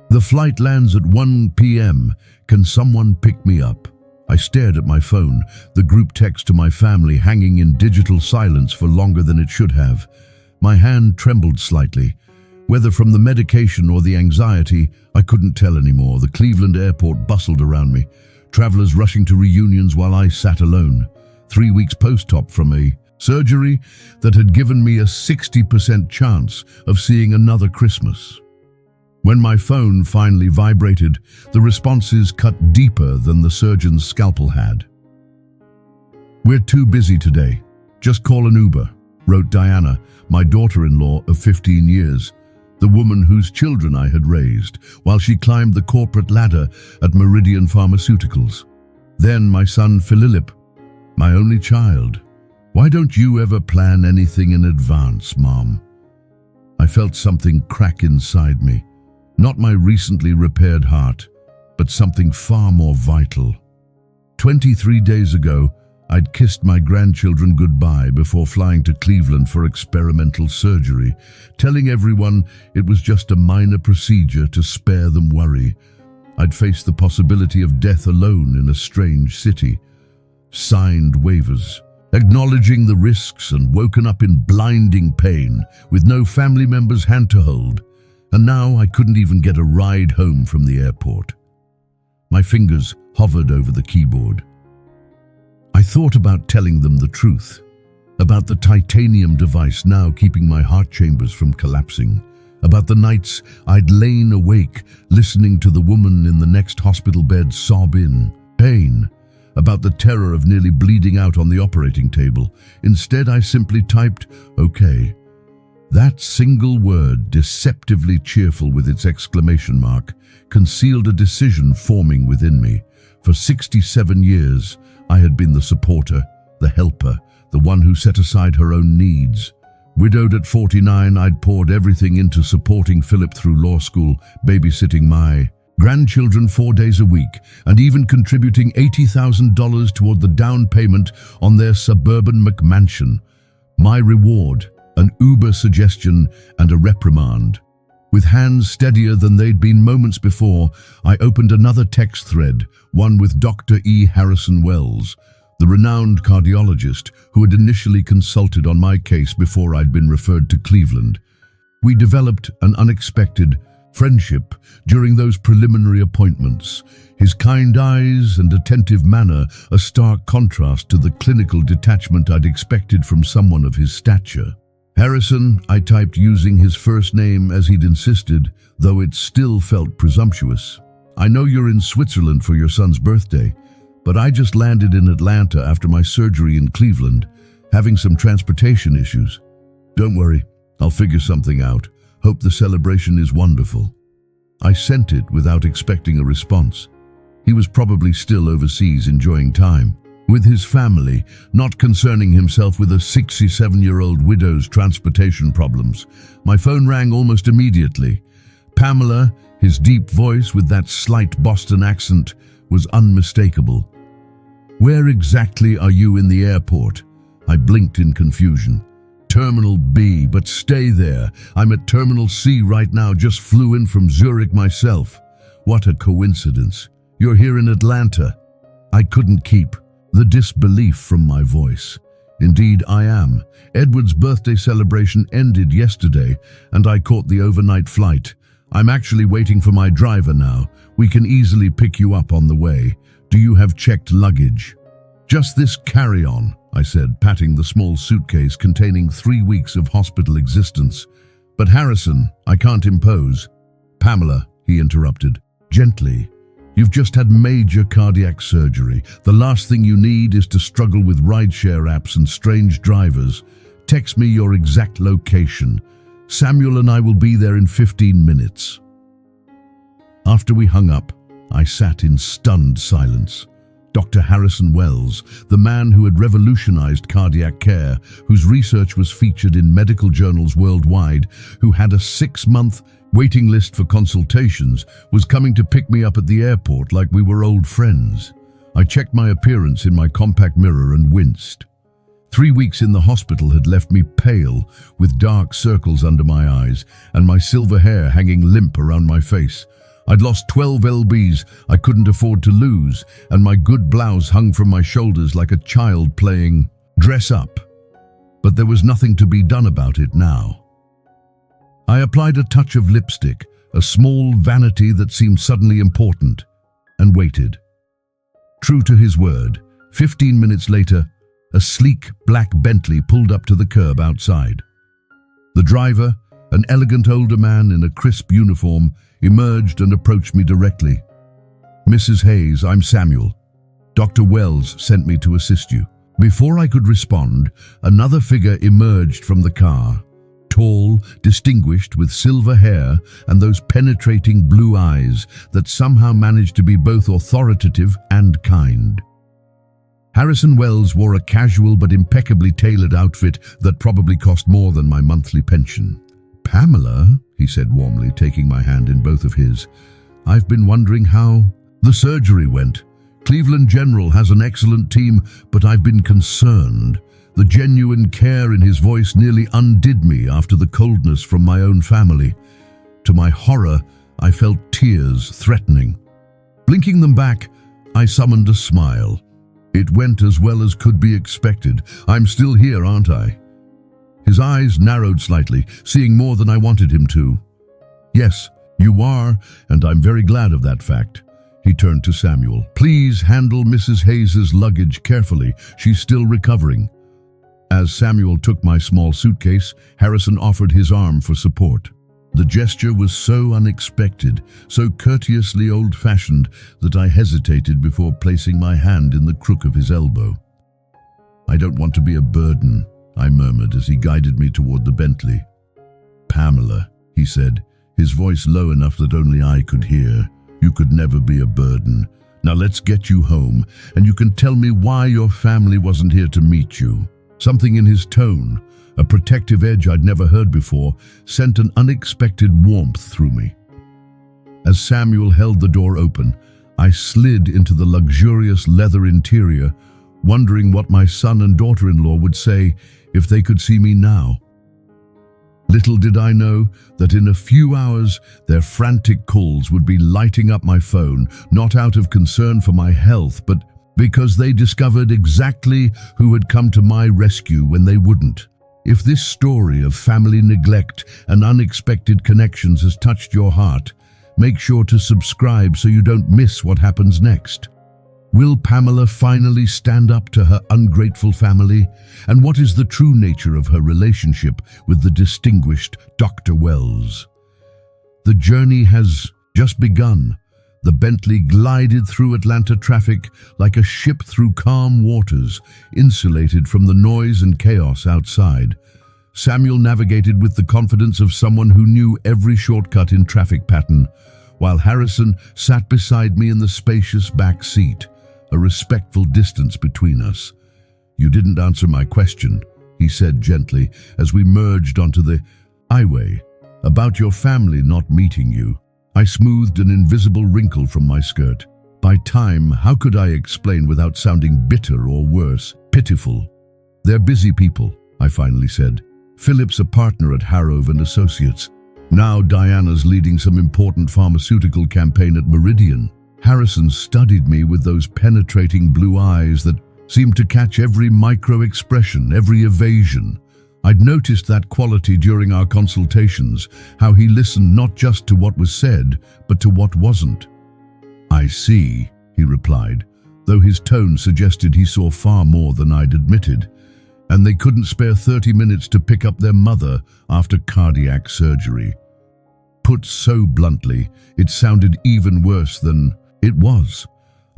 The flight lands at 1 p.m. Can someone pick me up? I stared at my phone, the group text to my family hanging in digital silence for longer than it should have. My hand trembled slightly. Whether from the medication or the anxiety, I couldn't tell anymore. The Cleveland airport bustled around me, travelers rushing to reunions while I sat alone. 3 weeks post-op from a surgery that had given me a 60% chance of seeing another Christmas. When my phone finally vibrated, the responses cut deeper than the surgeon's scalpel had. "We're too busy today. Just call an Uber," wrote Diana, my daughter-in-law of 15 years, the woman whose children I had raised, while she climbed the corporate ladder at Meridian Pharmaceuticals. Then my son Philip, my only child. "Why don't you ever plan anything in advance, Mom?" I felt something crack inside me. Not my recently repaired heart, but something far more vital. 23 days ago, I'd kissed my grandchildren goodbye before flying to Cleveland for experimental surgery, telling everyone it was just a minor procedure to spare them worry. I'd faced the possibility of death alone in a strange city, signed waivers, acknowledging the risks, and woken up in blinding pain with no family member's hand to hold. And now I couldn't even get a ride home from the airport. My fingers hovered over the keyboard. I thought about telling them the truth, about the titanium device now keeping my heart chambers from collapsing, about the nights I'd lain awake listening to the woman in the next hospital bed sob in pain, about the terror of nearly bleeding out on the operating table. Instead, I simply typed, "Okay." That single word, deceptively cheerful with its exclamation mark, concealed a decision forming within me. For 67 years, I had been the supporter, the helper, the one who set aside her own needs. Widowed at 49, I'd poured everything into supporting Philip through law school, babysitting my grandchildren 4 days a week, and even contributing $80,000 toward the down payment on their suburban McMansion. My reward: an Uber suggestion and a reprimand. With hands steadier than they'd been moments before, I opened another text thread, one with Dr. E. Harrison Wells, the renowned cardiologist who had initially consulted on my case before I'd been referred to Cleveland. We developed an unexpected friendship during those preliminary appointments, his kind eyes and attentive manner a stark contrast to the clinical detachment I'd expected from someone of his stature. "Harrison," I typed using his first name as he'd insisted, though it still felt presumptuous. "I know you're in Switzerland for your son's birthday, but I just landed in Atlanta after my surgery in Cleveland, having some transportation issues. Don't worry, I'll figure something out. Hope the celebration is wonderful." I sent it without expecting a response. He was probably still overseas enjoying time with his family, not concerning himself with a 67-year-old widow's transportation problems. My phone rang almost immediately. Pamela, his deep voice with that slight Boston accent, was unmistakable. "Where exactly are you in the airport?" I blinked in confusion. "Terminal B, but stay there. I'm at Terminal C right now, just flew in from Zurich myself." "What a coincidence. You're here in Atlanta." I couldn't keep the disbelief from my voice. "Indeed, I am. Edward's birthday celebration ended yesterday, and I caught the overnight flight. I'm actually waiting for my driver now. We can easily pick you up on the way. Do you have checked luggage?" "Just this carry-on," I said, patting the small suitcase containing 3 weeks of hospital existence. "But Harrison, I can't impose." "Pamela," he interrupted, gently. "You've just had major cardiac surgery. The last thing you need is to struggle with rideshare apps and strange drivers. Text me your exact location. Samuel and I will be there in 15 minutes. After we hung up, I sat in stunned silence. Dr. Harrison Wells, the man who had revolutionized cardiac care, whose research was featured in medical journals worldwide, who had a 6-month waiting list for consultations, was coming to pick me up at the airport like we were old friends. I checked my appearance in my compact mirror and winced. 3 weeks in the hospital had left me pale, with dark circles under my eyes and my silver hair hanging limp around my face. I'd lost 12 lbs I couldn't afford to lose, and my good blouse hung from my shoulders like a child playing dress up. But there was nothing to be done about it now. I applied a touch of lipstick, a small vanity that seemed suddenly important, and waited. True to his word, 15 minutes later, a sleek black Bentley pulled up to the curb outside. The driver, an elegant older man in a crisp uniform, emerged and approached me directly. "Mrs. Hayes, I'm Samuel. Dr. Wells sent me to assist you." Before I could respond, another figure emerged from the car. Tall, distinguished, with silver hair and those penetrating blue eyes that somehow managed to be both authoritative and kind. Harrison Wells wore a casual but impeccably tailored outfit that probably cost more than my monthly pension. "Pamela," he said warmly, taking my hand in both of his, "I've been wondering how the surgery went. Cleveland General has an excellent team, but I've been concerned." The genuine care in his voice nearly undid me after the coldness from my own family. To my horror, I felt tears threatening. Blinking them back, I summoned a smile. "It went as well as could be expected. I'm still here, aren't I?" His eyes narrowed slightly, seeing more than I wanted him to. "Yes, you are, and I'm very glad of that fact." He turned to Samuel. "Please handle Mrs. Hayes's luggage carefully. She's still recovering." As Samuel took my small suitcase, Harrison offered his arm for support. The gesture was so unexpected, so courteously old-fashioned, that I hesitated before placing my hand in the crook of his elbow. "I don't want to be a burden," I murmured as he guided me toward the Bentley. "Pamela," he said, his voice low enough that only I could hear, "you could never be a burden. Now let's get you home, and you can tell me why your family wasn't here to meet you." Something in his tone, a protective edge I'd never heard before, sent an unexpected warmth through me. As Samuel held the door open, I slid into the luxurious leather interior, wondering what my son and daughter-in-law would say if they could see me now. Little did I know that in a few hours their frantic calls would be lighting up my phone, not out of concern for my health, but because they discovered exactly who had come to my rescue when they wouldn't. If this story of family neglect and unexpected connections has touched your heart, make sure to subscribe so you don't miss what happens next. Will Pamela finally stand up to her ungrateful family? And what is the true nature of her relationship with the distinguished Dr. Wells? The journey has just begun. The Bentley glided through Atlanta traffic like a ship through calm waters, insulated from the noise and chaos outside. Samuel navigated with the confidence of someone who knew every shortcut in traffic pattern, while Harrison sat beside me in the spacious back seat, a respectful distance between us. "You didn't answer my question," he said gently as we merged onto the highway, "about your family not meeting you." I smoothed an invisible wrinkle from my skirt. By time, how could I explain without sounding bitter or worse, pitiful? "They're busy people," I finally said. "Philip's a partner at Harrove and Associates. Now Diana's leading some important pharmaceutical campaign at Meridian." Harrison studied me with those penetrating blue eyes that seemed to catch every micro-expression, every evasion. I'd noticed that quality during our consultations, how he listened not just to what was said, but to what wasn't. "I see," he replied, though his tone suggested he saw far more than I'd admitted. "And they couldn't spare 30 minutes to pick up their mother after cardiac surgery." Put so bluntly, it sounded even worse than it was.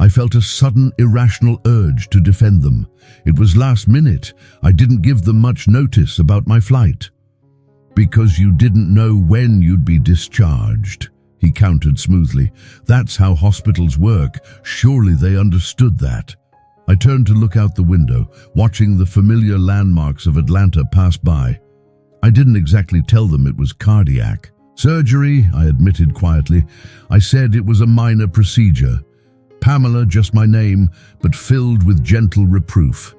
I felt a sudden, irrational urge to defend them. It was last minute. I didn't give them much notice about my flight. "Because you didn't know when you'd be discharged," he countered smoothly. "That's how hospitals work. Surely they understood that." I turned to look out the window, watching the familiar landmarks of Atlanta pass by. I didn't exactly tell them it was cardiac surgery, I admitted quietly. I said it was a minor procedure. Pamela, just my name, but filled with gentle reproof.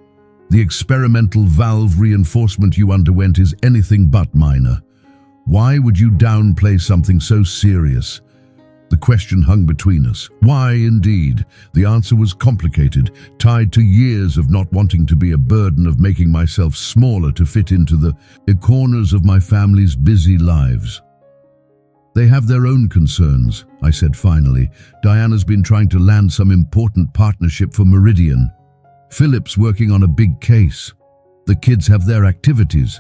"The experimental valve reinforcement you underwent is anything but minor. Why would you downplay something so serious?" The question hung between us. Why, indeed? The answer was complicated, tied to years of not wanting to be a burden, of making myself smaller to fit into the corners of my family's busy lives. They have their own concerns, I said finally. Diana's been trying to land some important partnership for Meridian. Philip's working on a big case. The kids have their activities.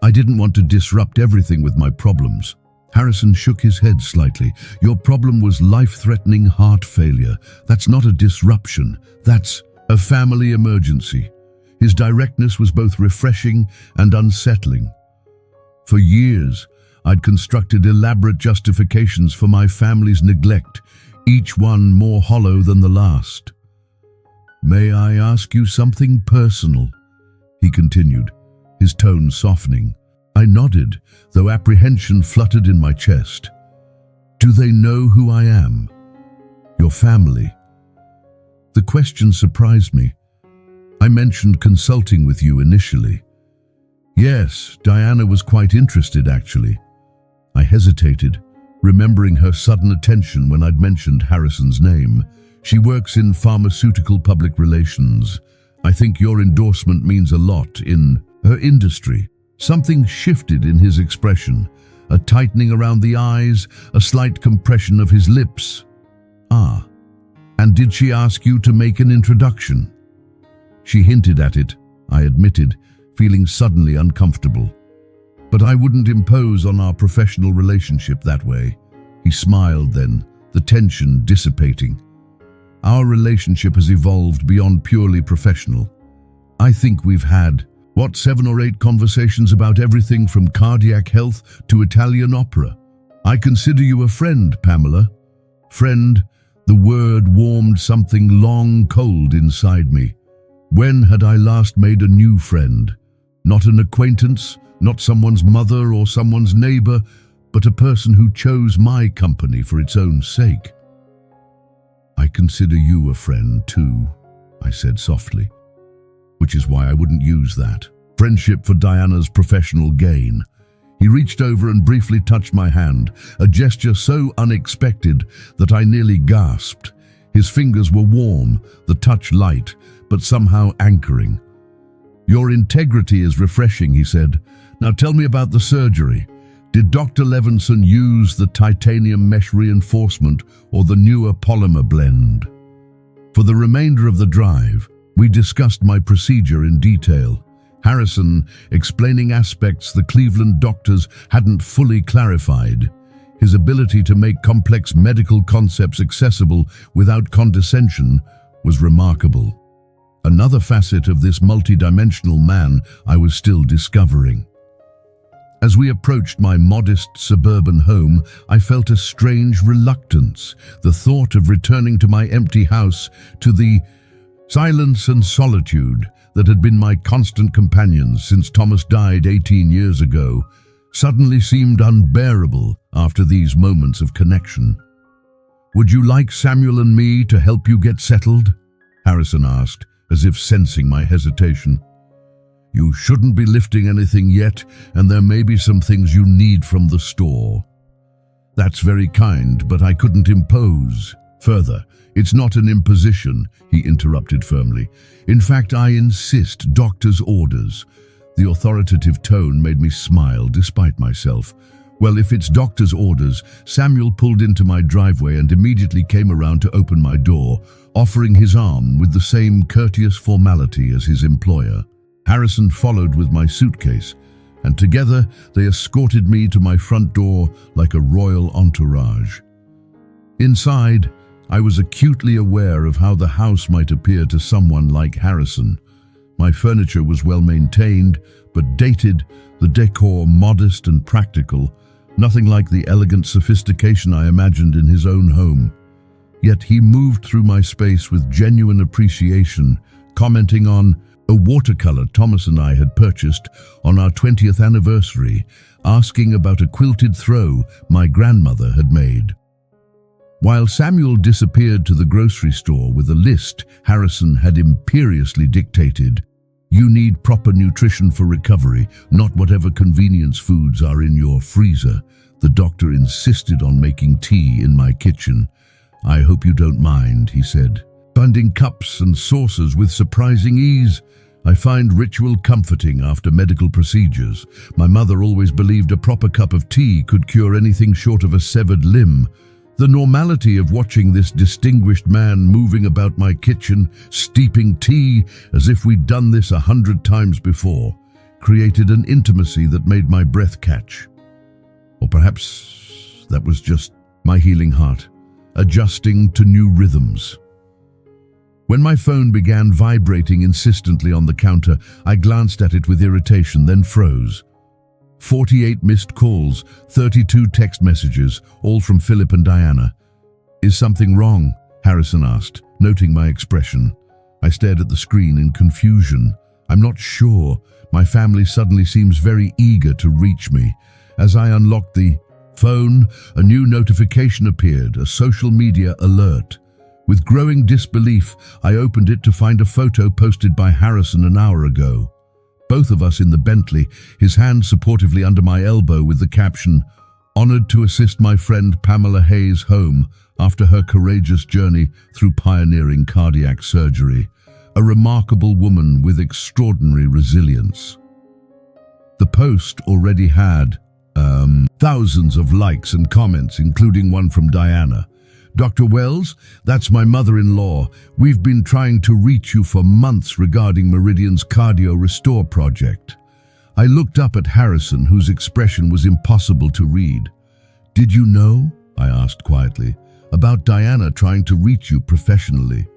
I didn't want to disrupt everything with my problems. Harrison shook his head slightly. Your problem was life-threatening heart failure. That's not a disruption. That's a family emergency. His directness was both refreshing and unsettling. For years, I'd constructed elaborate justifications for my family's neglect, each one more hollow than the last. May I ask you something personal? He continued, his tone softening. I nodded, though apprehension fluttered in my chest. Do they know who I am? Your family? The question surprised me. I mentioned consulting with you initially. Yes, Diana was quite interested, actually. I hesitated, remembering her sudden attention when I'd mentioned Harrison's name. She works in pharmaceutical public relations. I think your endorsement means a lot in her industry. Something shifted in his expression, a tightening around the eyes, a slight compression of his lips. Ah, and did she ask you to make an introduction? She hinted at it, I admitted, feeling suddenly uncomfortable. But I wouldn't impose on our professional relationship that way. He smiled then, the tension dissipating. Our relationship has evolved beyond purely professional. I think we've had 7 or 8 conversations about everything from cardiac health to Italian opera. I consider you a friend, Pamela. Friend, the word warmed something long cold inside me. When had I last made a new friend? Not an acquaintance, not someone's mother or someone's neighbor, but a person who chose my company for its own sake. I consider you a friend too, I said softly. Which is why I wouldn't use that. Friendship for Diana's professional gain. He reached over and briefly touched my hand, a gesture so unexpected that I nearly gasped. His fingers were warm, the touch light, but somehow anchoring. Your integrity is refreshing, he said. Now tell me about the surgery. Did Dr. Levinson use the titanium mesh reinforcement or the newer polymer blend? For the remainder of the drive, we discussed my procedure in detail. Harrison explaining aspects the Cleveland doctors hadn't fully clarified. His ability to make complex medical concepts accessible without condescension was remarkable. Another facet of this multidimensional man I was still discovering. As we approached my modest suburban home, I felt a strange reluctance, the thought of returning to my empty house, to the silence and solitude that had been my constant companions since Thomas died 18 years ago, suddenly seemed unbearable after these moments of connection. Would you like Samuel and me to help you get settled? Harrison asked, as if sensing my hesitation. You shouldn't be lifting anything yet, and there may be some things you need from the store. That's very kind, but I couldn't impose. Further, it's not an imposition, he interrupted firmly. In fact, I insist, doctor's orders. The authoritative tone made me smile despite myself. Well, if it's doctor's orders, Samuel pulled into my driveway and immediately came around to open my door, offering his arm with the same courteous formality as his employer. Harrison followed with my suitcase, and together they escorted me to my front door like a royal entourage. Inside, I was acutely aware of how the house might appear to someone like Harrison. My furniture was well maintained, but dated, the decor modest and practical, nothing like the elegant sophistication I imagined in his own home. Yet he moved through my space with genuine appreciation, commenting on a watercolor Thomas and I had purchased on our 20th anniversary, asking about a quilted throw my grandmother had made. While Samuel disappeared to the grocery store with a list Harrison had imperiously dictated, you need proper nutrition for recovery, not whatever convenience foods are in your freezer, The doctor insisted on making tea in my kitchen. "I hope you don't mind," he said. "Finding cups and saucers with surprising ease. I find ritual comforting after medical procedures. My mother always believed a proper cup of tea could cure anything short of a severed limb. The normality of watching this distinguished man moving about my kitchen, steeping tea as if we'd done this 100 times before, created an intimacy that made my breath catch. Or perhaps that was just my healing heart, adjusting to new rhythms. When my phone began vibrating insistently on the counter, I glanced at it with irritation, then froze. 48 missed calls, 32 text messages, all from Philip and Diana. "Is something wrong?" Harrison asked, noting my expression. I stared at the screen in confusion. "I'm not sure. My family suddenly seems very eager to reach me." As I unlocked the phone, a new notification appeared, a social media alert. With growing disbelief, I opened it to find a photo posted by Harrison an hour ago. Both of us in the Bentley, his hand supportively under my elbow with the caption, "Honored to assist my friend Pamela Hayes home after her courageous journey through pioneering cardiac surgery. A remarkable woman with extraordinary resilience." The post already had thousands of likes and comments, including one from Diana. "Dr. Wells, that's my mother-in-law. We've been trying to reach you for months regarding Meridian's Cardio Restore project." I looked up at Harrison, whose expression was impossible to read. "Did you know," I asked quietly, "about Diana trying to reach you professionally?"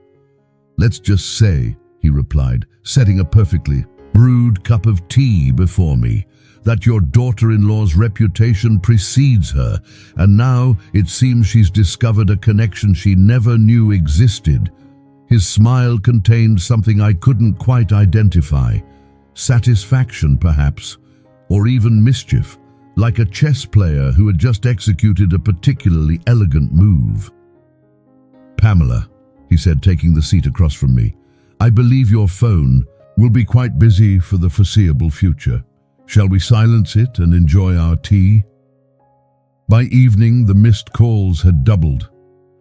"Let's just say," he replied, setting a perfectly brewed cup of tea before me, "that your daughter-in-law's reputation precedes her, and now it seems she's discovered a connection she never knew existed." His smile contained something I couldn't quite identify. Satisfaction, perhaps, or even mischief, like a chess player who had just executed a particularly elegant move. "Pamela," he said, taking the seat across from me, "I believe your phone will be quite busy for the foreseeable future. Shall we silence it and enjoy our tea?" By evening, the missed calls had doubled.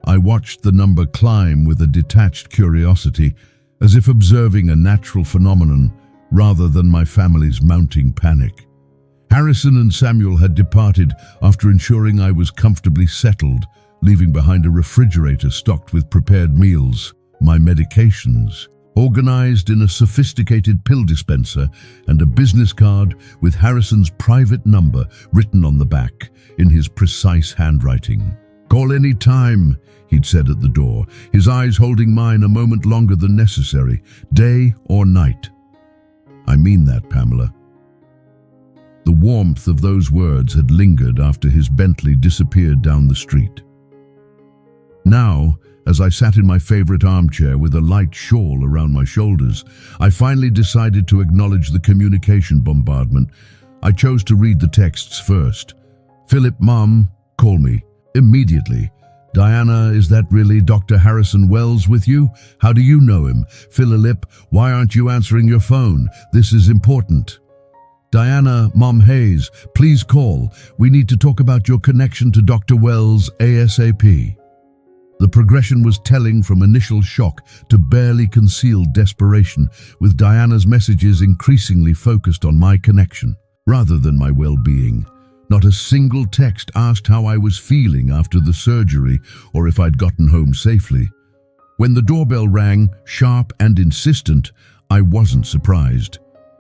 I watched the number climb with a detached curiosity, as if observing a natural phenomenon rather than my family's mounting panic. Harrison and Samuel had departed after ensuring I was comfortably settled, leaving behind a refrigerator stocked with prepared meals, my medications, organized in a sophisticated pill dispenser, and a business card with Harrison's private number written on the back in his precise handwriting. "Call any time," he'd said at the door, his eyes holding mine a moment longer than necessary, "day or night." "I mean that, Pamela." The warmth of those words had lingered after his Bentley disappeared down the street. Now, as I sat in my favorite armchair with a light shawl around my shoulders, I finally decided to acknowledge the communication bombardment. I chose to read the texts first. "Philip, Mom, call me. Immediately. Diana, is that really Dr. Harrison Wells with you? How do you know him? Philip, why aren't you answering your phone? This is important. Diana, Mom Hayes, please call. We need to talk about your connection to Dr. Wells ASAP." The progression was telling, from initial shock to barely concealed desperation, with Diana's messages increasingly focused on my connection, rather than my well-being. Not a single text asked how I was feeling after the surgery or if I'd gotten home safely. When the doorbell rang, sharp and insistent, I wasn't surprised.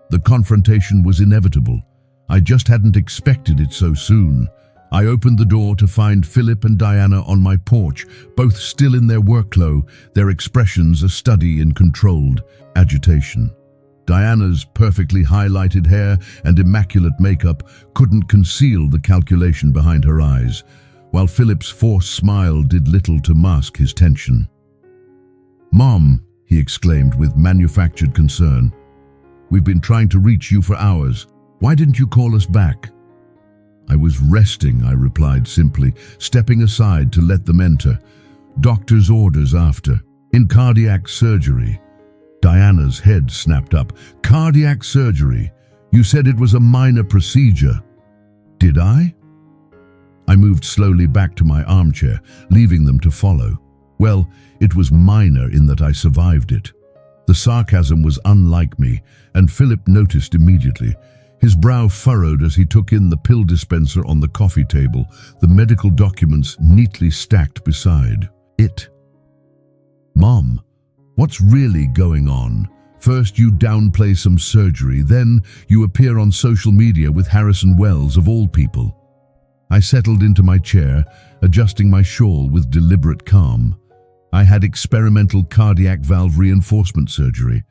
The confrontation was inevitable. I just hadn't expected it so soon. I opened the door to find Philip and Diana on my porch, both still in their workflow, their expressions a study in controlled agitation. Diana's perfectly highlighted hair and immaculate makeup couldn't conceal the calculation behind her eyes, while Philip's forced smile did little to mask his tension. "Mom," he exclaimed with manufactured concern, "we've been trying to reach you for hours. Why didn't you call us back?" "I was resting," I replied simply, stepping aside to let them enter. "Doctor's orders after. In cardiac surgery." Diana's head snapped up. "Cardiac surgery? You said it was a minor procedure." "Did I?" I moved slowly back to my armchair, leaving them to follow. Well, it was minor in that I survived it. The sarcasm was unlike me, and Philip noticed immediately. His brow furrowed as he took in the pill dispenser on the coffee table, the medical documents neatly stacked beside it. "Mom, what's really going on? First you downplay some surgery, then you appear on social media with Harrison Wells of all people." I settled into my chair, adjusting my shawl with deliberate calm. I had experimental cardiac valve reinforcement surgery.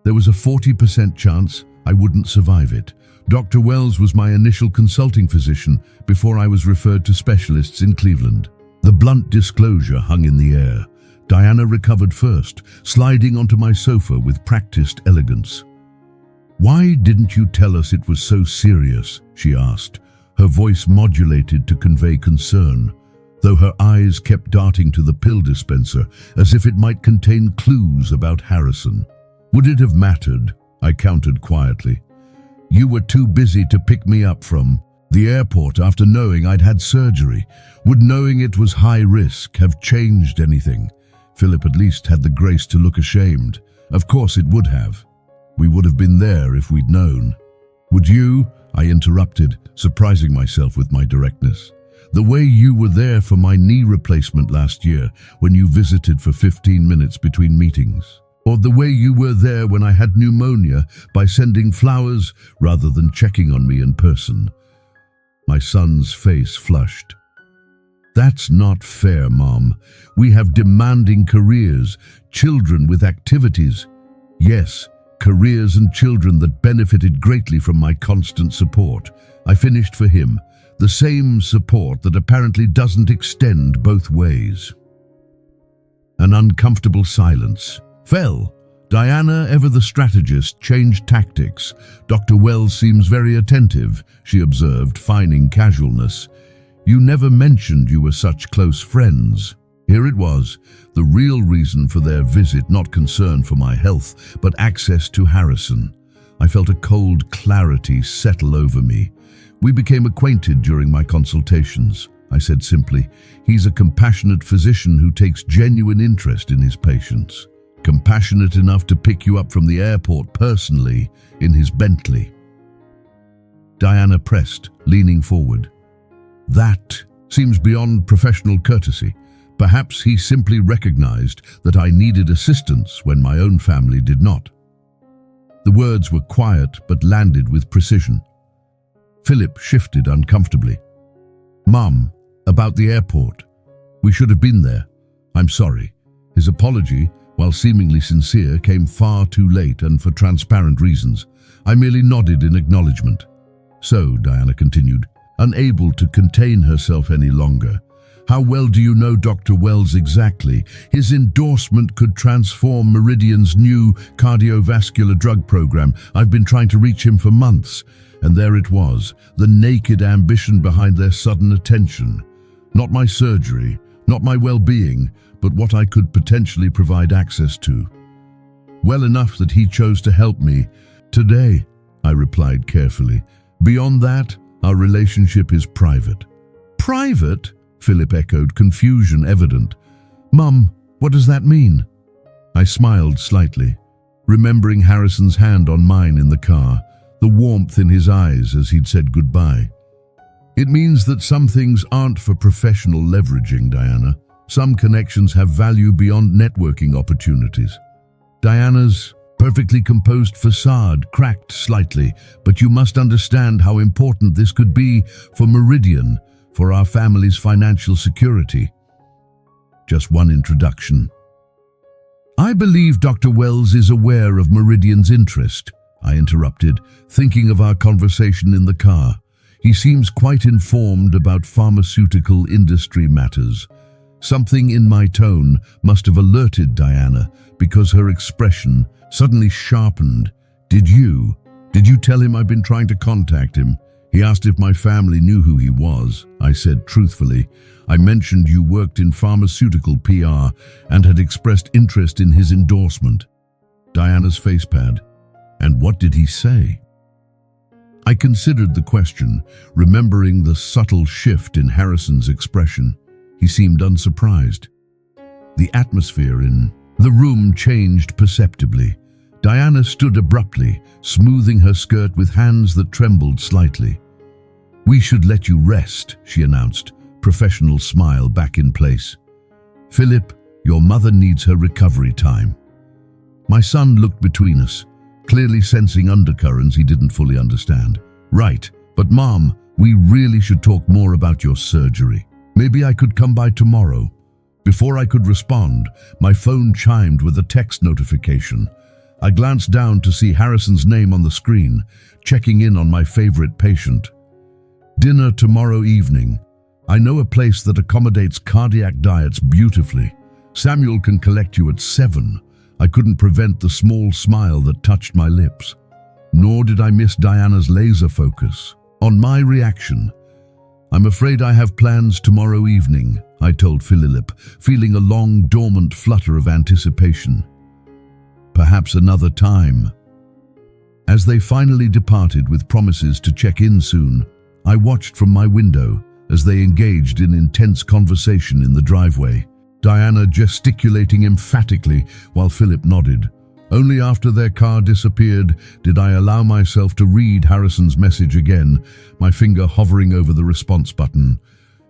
There was a 40% chance I wouldn't survive it. Dr. Wells was my initial consulting physician before I was referred to specialists in Cleveland. The blunt disclosure hung in the air. Diana recovered first, sliding onto my sofa with practiced elegance. "Why didn't you tell us it was so serious?" she asked, her voice modulated to convey concern, though her eyes kept darting to the pill dispenser as if it might contain clues about Harrison. "Would it have mattered?" I countered quietly. "You were too busy to pick me up from the airport after knowing I'd had surgery. Would knowing it was high risk have changed anything?" Philip at least had the grace to look ashamed. "Of course it would have. We would have been there if we'd known." "Would you?" I interrupted, surprising myself with my directness. "The way you were there for my knee replacement last year when you visited for 15 minutes between meetings. Or the way you were there when I had pneumonia by sending flowers rather than checking on me in person." My son's face flushed. "That's not fair, Mom. We have demanding careers, children with activities. Yes, careers and children that benefited greatly from my constant support. I finished for him, the same support that apparently doesn't extend both ways." An uncomfortable silence fell. Diana, ever the strategist, changed tactics. "Dr. Wells seems very attentive," she observed, feigning casualness. "You never mentioned you were such close friends." Here it was, the real reason for their visit, not concern for my health, but access to Harrison. I felt a cold clarity settle over me. "We became acquainted during my consultations," I said simply. "He's a compassionate physician who takes genuine interest in his patients. Compassionate enough to pick you up from the airport personally in his Bentley." Diana pressed, leaning forward. "That seems beyond professional courtesy. Perhaps he simply recognized that I needed assistance when my own family did not." The words were quiet but landed with precision. Philip shifted uncomfortably. "Mom, about the airport. We should have been there. I'm sorry." His apology, while seemingly sincere, came far too late and for transparent reasons. I merely nodded in acknowledgement. "So," Diana continued, unable to contain herself any longer, "how well do you know Dr. Wells exactly? His endorsement could transform Meridian's new cardiovascular drug program. I've been trying to reach him for months." And there it was, the naked ambition behind their sudden attention. Not my surgery, not my well-being, but what I could potentially provide access to. "Well enough that he chose to help me today," I replied carefully. "Beyond that, our relationship is private." "Private?" Philip echoed, confusion evident. "Mum, what does that mean?" I smiled slightly, remembering Harrison's hand on mine in the car, the warmth in his eyes as he'd said goodbye. "It means that some things aren't for professional leveraging, Diana. Some connections have value beyond networking opportunities." Diana's perfectly composed facade cracked slightly. "But you must understand how important this could be for Meridian, for our family's financial security." Just one introduction. "I believe Dr. Wells is aware of Meridian's interest," I interrupted, thinking of our conversation in the car. "He seems quite informed about pharmaceutical industry matters." Something in my tone must have alerted Diana, because her expression suddenly sharpened. Did you tell him I've been trying to contact him?" He asked if my family knew who he was. I said truthfully. "I mentioned you worked in pharmaceutical PR and had expressed interest in his endorsement." Diana's face pad. "And what did he say?" I considered the question, remembering the subtle shift in Harrison's expression. He seemed unsurprised. The atmosphere in the room changed perceptibly. Diana stood abruptly, smoothing her skirt with hands that trembled slightly. "We should let you rest," she announced, professional smile back in place. "Philip, your mother needs her recovery time." My son looked between us, clearly sensing undercurrents he didn't fully understand. "Right, but Mom, we really should talk more about your surgery. Maybe I could come by tomorrow." Before I could respond, my phone chimed with a text notification. I glanced down to see Harrison's name on the screen, checking in on my favorite patient. "Dinner tomorrow evening. I know a place that accommodates cardiac diets beautifully. Samuel can collect you at 7. I couldn't prevent the small smile that touched my lips. Nor did I miss Diana's laser focus on my reaction. "I'm afraid I have plans tomorrow evening," I told Philip, feeling a long, dormant flutter of anticipation. "Perhaps another time." As they finally departed with promises to check in soon, I watched from my window as they engaged in intense conversation in the driveway, Diana gesticulating emphatically while Philip nodded. Only after their car disappeared did I allow myself to read Harrison's message again, my finger hovering over the response button.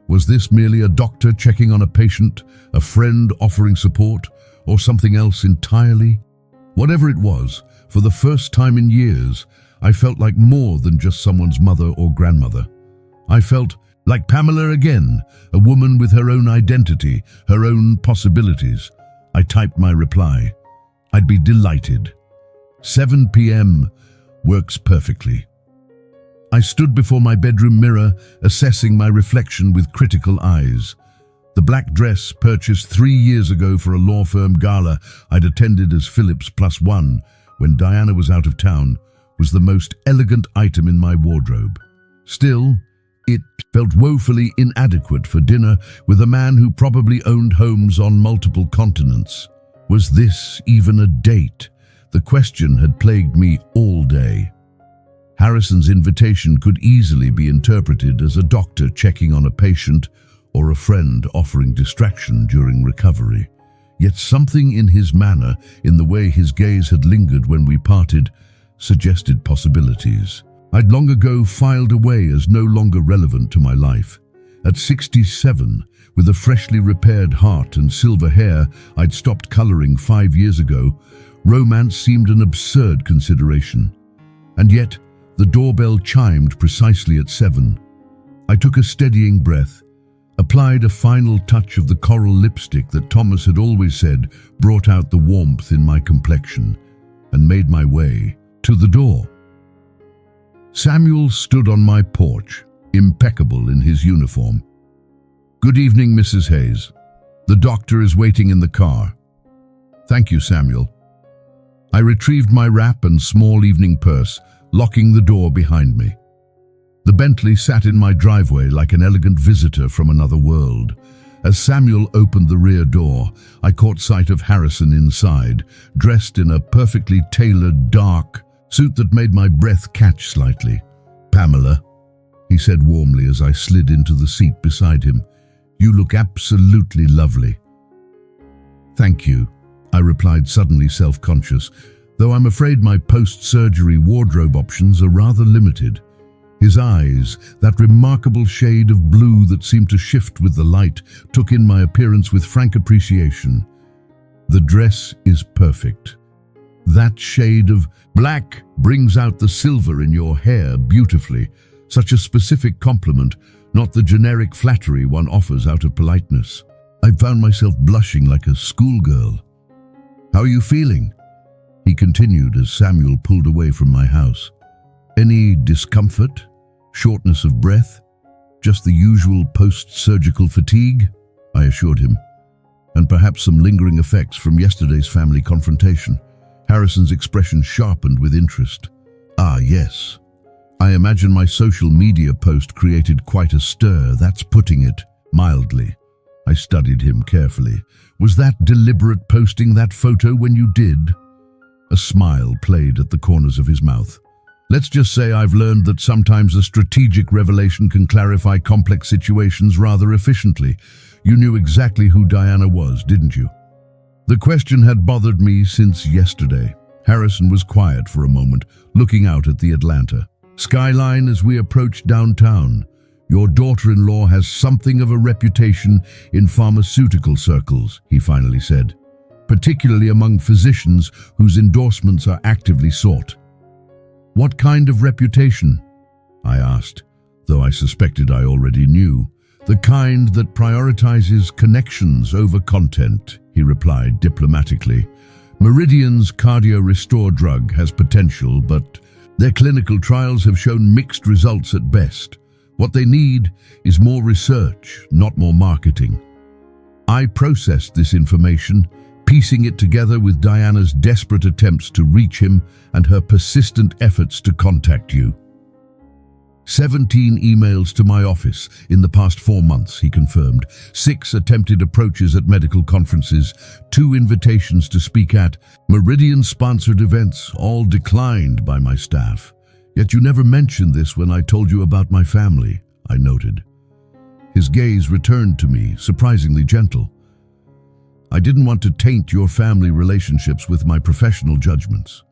Was this merely a doctor checking on a patient, a friend offering support, or something else entirely? Whatever it was, for the first time in years, I felt like more than just someone's mother or grandmother. I felt like Pamela again, a woman with her own identity, her own possibilities. I typed my reply. "I'd be delighted. 7 p.m. works perfectly." I stood before my bedroom mirror, assessing my reflection with critical eyes. The black dress, purchased 3 years ago for a law firm gala I'd attended as Philip's +1 when Diana was out of town, was the most elegant item in my wardrobe. Still, it felt woefully inadequate for dinner with a man who probably owned homes on multiple continents. Was this even a date? The question had plagued me all day. Harrison's invitation could easily be interpreted as a doctor checking on a patient or a friend offering distraction during recovery. Yet something in his manner, in the way his gaze had lingered when we parted, suggested possibilities I'd long ago filed away as no longer relevant to my life. At 67, with a freshly repaired heart and silver hair I'd stopped coloring 5 years ago, romance seemed an absurd consideration. And yet, the doorbell chimed precisely at 7. I took a steadying breath, applied a final touch of the coral lipstick that Thomas had always said brought out the warmth in my complexion, and made my way to the door. Samuel stood on my porch, impeccable in his uniform. "Good evening, Mrs. Hayes. The doctor is waiting in the car." "Thank you, Samuel." I retrieved my wrap and small evening purse, locking the door behind me. The Bentley sat in my driveway like an elegant visitor from another world. As Samuel opened the rear door, I caught sight of Harrison inside, dressed in a perfectly tailored dark suit that made my breath catch slightly. "Pamela," he said warmly as I slid into the seat beside him, "you look absolutely lovely." "Thank you," I replied, suddenly self-conscious, though I'm afraid my post-surgery wardrobe options are rather limited. His eyes, that remarkable shade of blue that seemed to shift with the light, took in my appearance with frank appreciation. "The dress is perfect. That shade of black brings out the silver in your hair beautifully. Such a specific compliment, not the generic flattery one offers out of politeness." I found myself blushing like a schoolgirl. "How are you feeling?" he continued as Samuel pulled away from my house. "Any discomfort? Shortness of breath? Just the usual post-surgical fatigue?" I assured him. "And perhaps some lingering effects from yesterday's family confrontation." Harrison's expression sharpened with interest. "Ah, yes. I imagine my social media post created quite a stir. That's putting it mildly." I studied him carefully. "Was that deliberate, posting that photo when you did?" A smile played at the corners of his mouth. Let's just say I've learned that sometimes a strategic revelation can clarify complex situations rather efficiently. You knew exactly who Diana was, didn't you? The question had bothered me since yesterday. Harrison was quiet for a moment, looking out at the Atlanta skyline as we approached downtown. Your daughter-in-law has something of a reputation in pharmaceutical circles, he finally said, particularly among physicians whose endorsements are actively sought. What kind of reputation? I asked, though I suspected I already knew. The kind that prioritizes connections over content, he replied diplomatically. Meridian's Cardio Restore drug has potential, but their clinical trials have shown mixed results at best. What they need is more research, not more marketing. I processed this information, piecing it together with Diana's desperate attempts to reach him and her persistent efforts to contact you. 17 emails to my office in the past 4 months, he confirmed. 6 attempted approaches at medical conferences, 2 invitations to speak at Meridian-sponsored events, all declined by my staff. Yet you never mentioned this when I told you about my family, I noted. His gaze returned to me, surprisingly gentle. I didn't want to taint your family relationships with my professional judgments.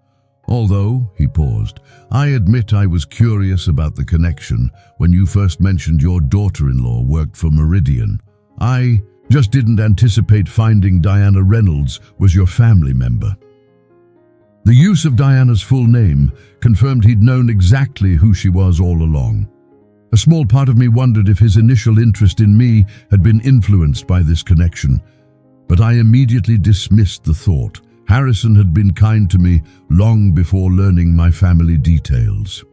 Although, he paused, I admit I was curious about the connection when you first mentioned your daughter-in-law worked for Meridian. I just didn't anticipate finding Diana Reynolds was your family member. The use of Diana's full name confirmed he'd known exactly who she was all along. A small part of me wondered if his initial interest in me had been influenced by this connection, but I immediately dismissed the thought. Harrison had been kind to me long before learning my family details.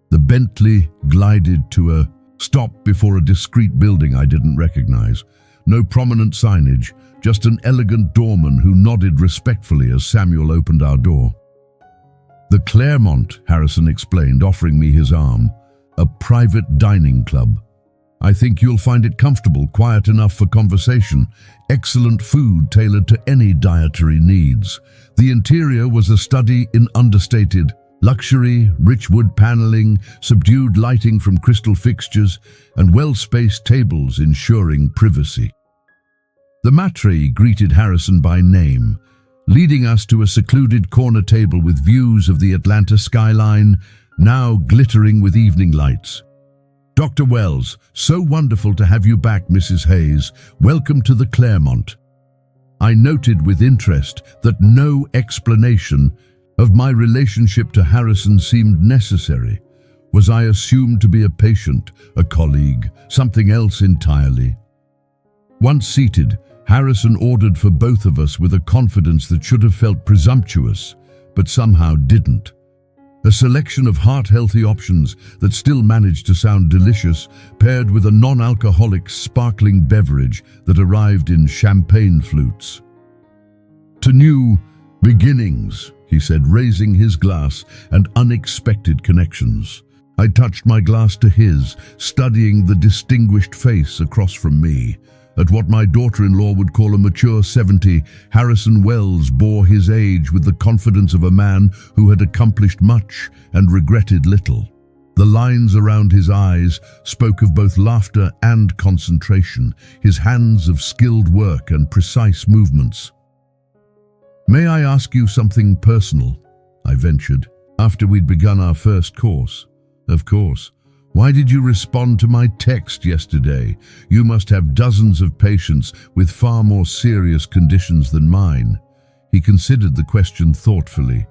The Bentley glided to a stop before a discreet building I didn't recognize. No prominent signage, just an elegant doorman who nodded respectfully as Samuel opened our door. The Claremont, Harrison explained, offering me his arm. A private dining club. I think you'll find it comfortable, quiet enough for conversation. Excellent food tailored to any dietary needs. The interior was a study in understated luxury, rich wood paneling, subdued lighting from crystal fixtures, and well-spaced tables ensuring privacy. The maitre greeted Harrison by name, leading us to a secluded corner table with views of the Atlanta skyline, now glittering with evening lights. Dr. Wells, so wonderful to have you back, Mrs. Hayes. Welcome to the Claremont. I noted with interest that no explanation of my relationship to Harrison seemed necessary. Was I assumed to be a patient, a colleague, something else entirely? Once seated, Harrison ordered for both of us with a confidence that should have felt presumptuous, but somehow didn't. A selection of heart-healthy options that still managed to sound delicious, paired with a non-alcoholic sparkling beverage that arrived in champagne flutes. To new beginnings, he said, raising his glass, and unexpected connections. I touched my glass to his, studying the distinguished face across from me. At what my daughter-in-law would call a mature 70, Harrison Wells bore his age with the confidence of a man who had accomplished much and regretted little. The lines around his eyes spoke of both laughter and concentration, his hands of skilled work and precise movements. May I ask you something personal? I ventured, after we'd begun our first course. Of course. Why did you respond to my text yesterday? You must have dozens of patients with far more serious conditions than mine. He considered the question thoughtfully.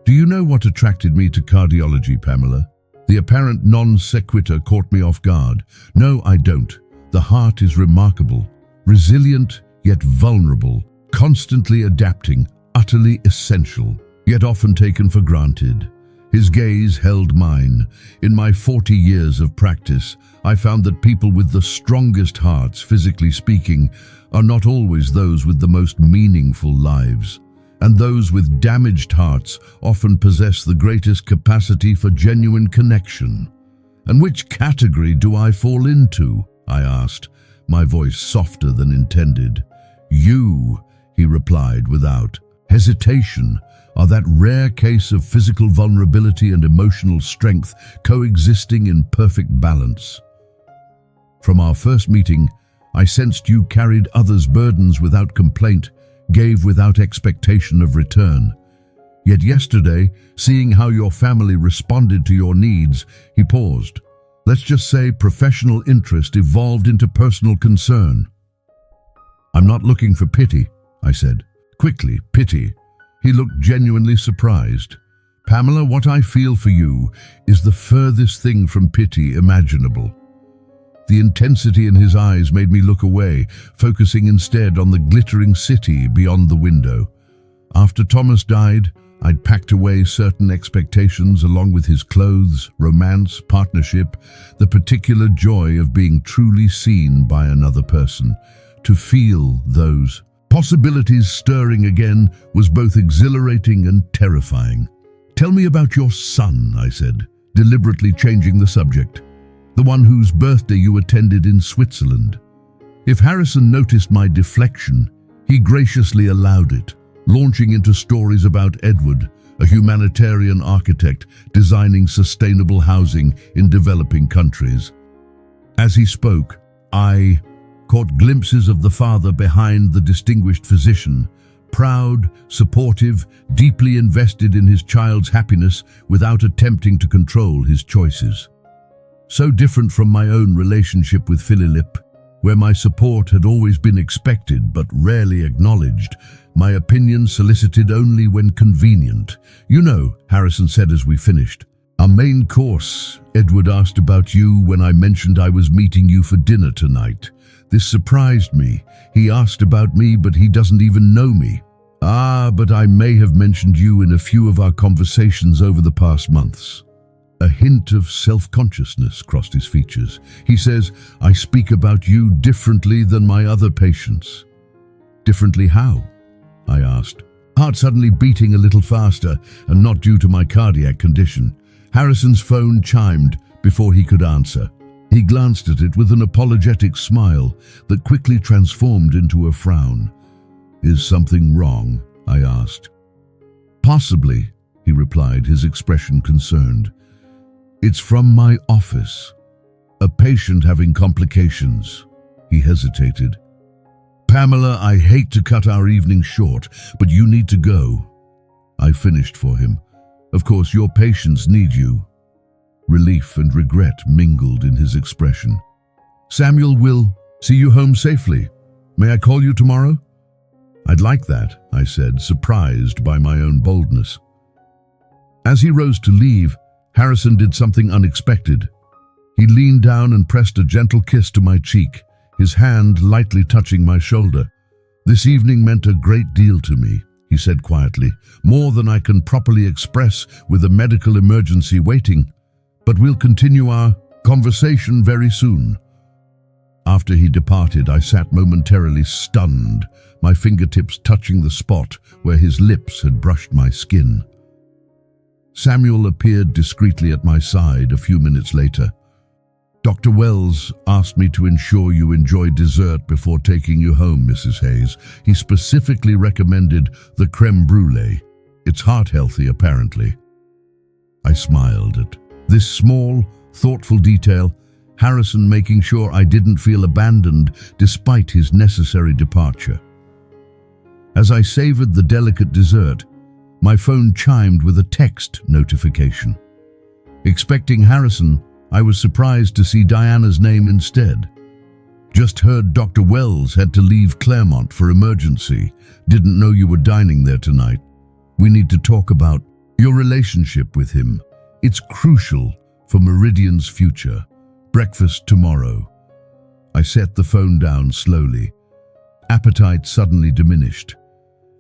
Do you know what attracted me to cardiology, Pamela? The apparent non sequitur caught me off guard. No, I don't. The heart is remarkable, resilient yet vulnerable, constantly adapting, utterly essential, yet often taken for granted. His gaze held mine. In my 40 years of practice, I found that people with the strongest hearts, physically speaking, are not always those with the most meaningful lives. And those with damaged hearts often possess the greatest capacity for genuine connection. And which category do I fall into? I asked, my voice softer than intended. You, he replied without hesitation. are that rare case of physical vulnerability and emotional strength coexisting in perfect balance. From our first meeting, I sensed you carried others' burdens without complaint, gave without expectation of return. Yet yesterday, seeing how your family responded to your needs, he paused. Let's just say professional interest evolved into personal concern. I'm not looking for pity, I said. Quickly, pity. He looked genuinely surprised. Pamela, what I feel for you is the furthest thing from pity imaginable. The intensity in his eyes made me look away, focusing instead on the glittering city beyond the window. After Thomas died, I'd packed away certain expectations along with his clothes, romance, partnership, the particular joy of being truly seen by another person. To feel those possibilities stirring again was both exhilarating and terrifying. Tell me about your son, I said, deliberately changing the subject. The one whose birthday you attended in Switzerland. If Harrison noticed my deflection, he graciously allowed it, launching into stories about Edward, a humanitarian architect designing sustainable housing in developing countries. As he spoke, I caught glimpses of the father behind the distinguished physician, proud, supportive, deeply invested in his child's happiness without attempting to control his choices. So different from my own relationship with Philip, where my support had always been expected but rarely acknowledged, my opinion solicited only when convenient. You know, Harrison said as we finished. Our main course, Edward asked about you when I mentioned I was meeting you for dinner tonight. This surprised me. He asked about me, but he doesn't even know me. But I may have mentioned you in a few of our conversations over the past months. A hint of self-consciousness crossed his features. He says, I speak about you differently than my other patients. Differently how? I asked. Heart suddenly beating a little faster, and not due to my cardiac condition. Harrison's phone chimed before he could answer. He glanced at it with an apologetic smile that quickly transformed into a frown. Is something wrong? I asked. Possibly, he replied, his expression concerned. It's from my office. A patient having complications. He hesitated. Pamela, I hate to cut our evening short, but you need to go. I finished for him. Of course, your patients need you. Relief and regret mingled in his expression. Samuel will see you home safely. May I call you tomorrow? I'd like that, I said, surprised by my own boldness. As he rose to leave, Harrison did something unexpected. He leaned down and pressed a gentle kiss to my cheek, his hand lightly touching my shoulder. This evening meant a great deal to me, he said quietly, more than I can properly express with a medical emergency waiting. But we'll continue our conversation very soon. After he departed, I sat momentarily stunned, my fingertips touching the spot where his lips had brushed my skin. Samuel appeared discreetly at my side a few minutes later. Dr. Wells asked me to ensure you enjoy dessert before taking you home, Mrs. Hayes. He specifically recommended the creme brulee. It's heart-healthy, apparently. I smiled at this small, thoughtful detail, Harrison making sure I didn't feel abandoned despite his necessary departure. As I savored the delicate dessert, my phone chimed with a text notification. Expecting Harrison, I was surprised to see Diana's name instead. Just heard Dr. Wells had to leave Claremont for emergency. Didn't know you were dining there tonight. We need to talk about your relationship with him. It's crucial for Meridian's future. Breakfast tomorrow. I set the phone down slowly. Appetite suddenly diminished.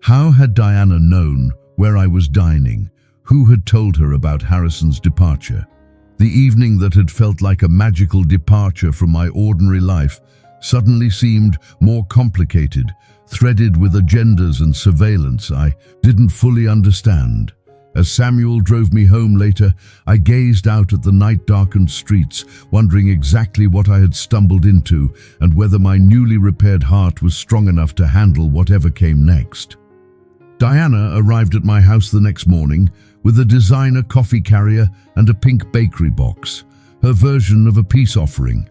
How had Diana known where I was dining? Who had told her about Harrison's departure? The evening that had felt like a magical departure from my ordinary life suddenly seemed more complicated, threaded with agendas and surveillance I didn't fully understand. As Samuel drove me home later, I gazed out at the night-darkened streets, wondering exactly what I had stumbled into and whether my newly repaired heart was strong enough to handle whatever came next. Diana arrived at my house the next morning with a designer coffee carrier and a pink bakery box, her version of a peace offering.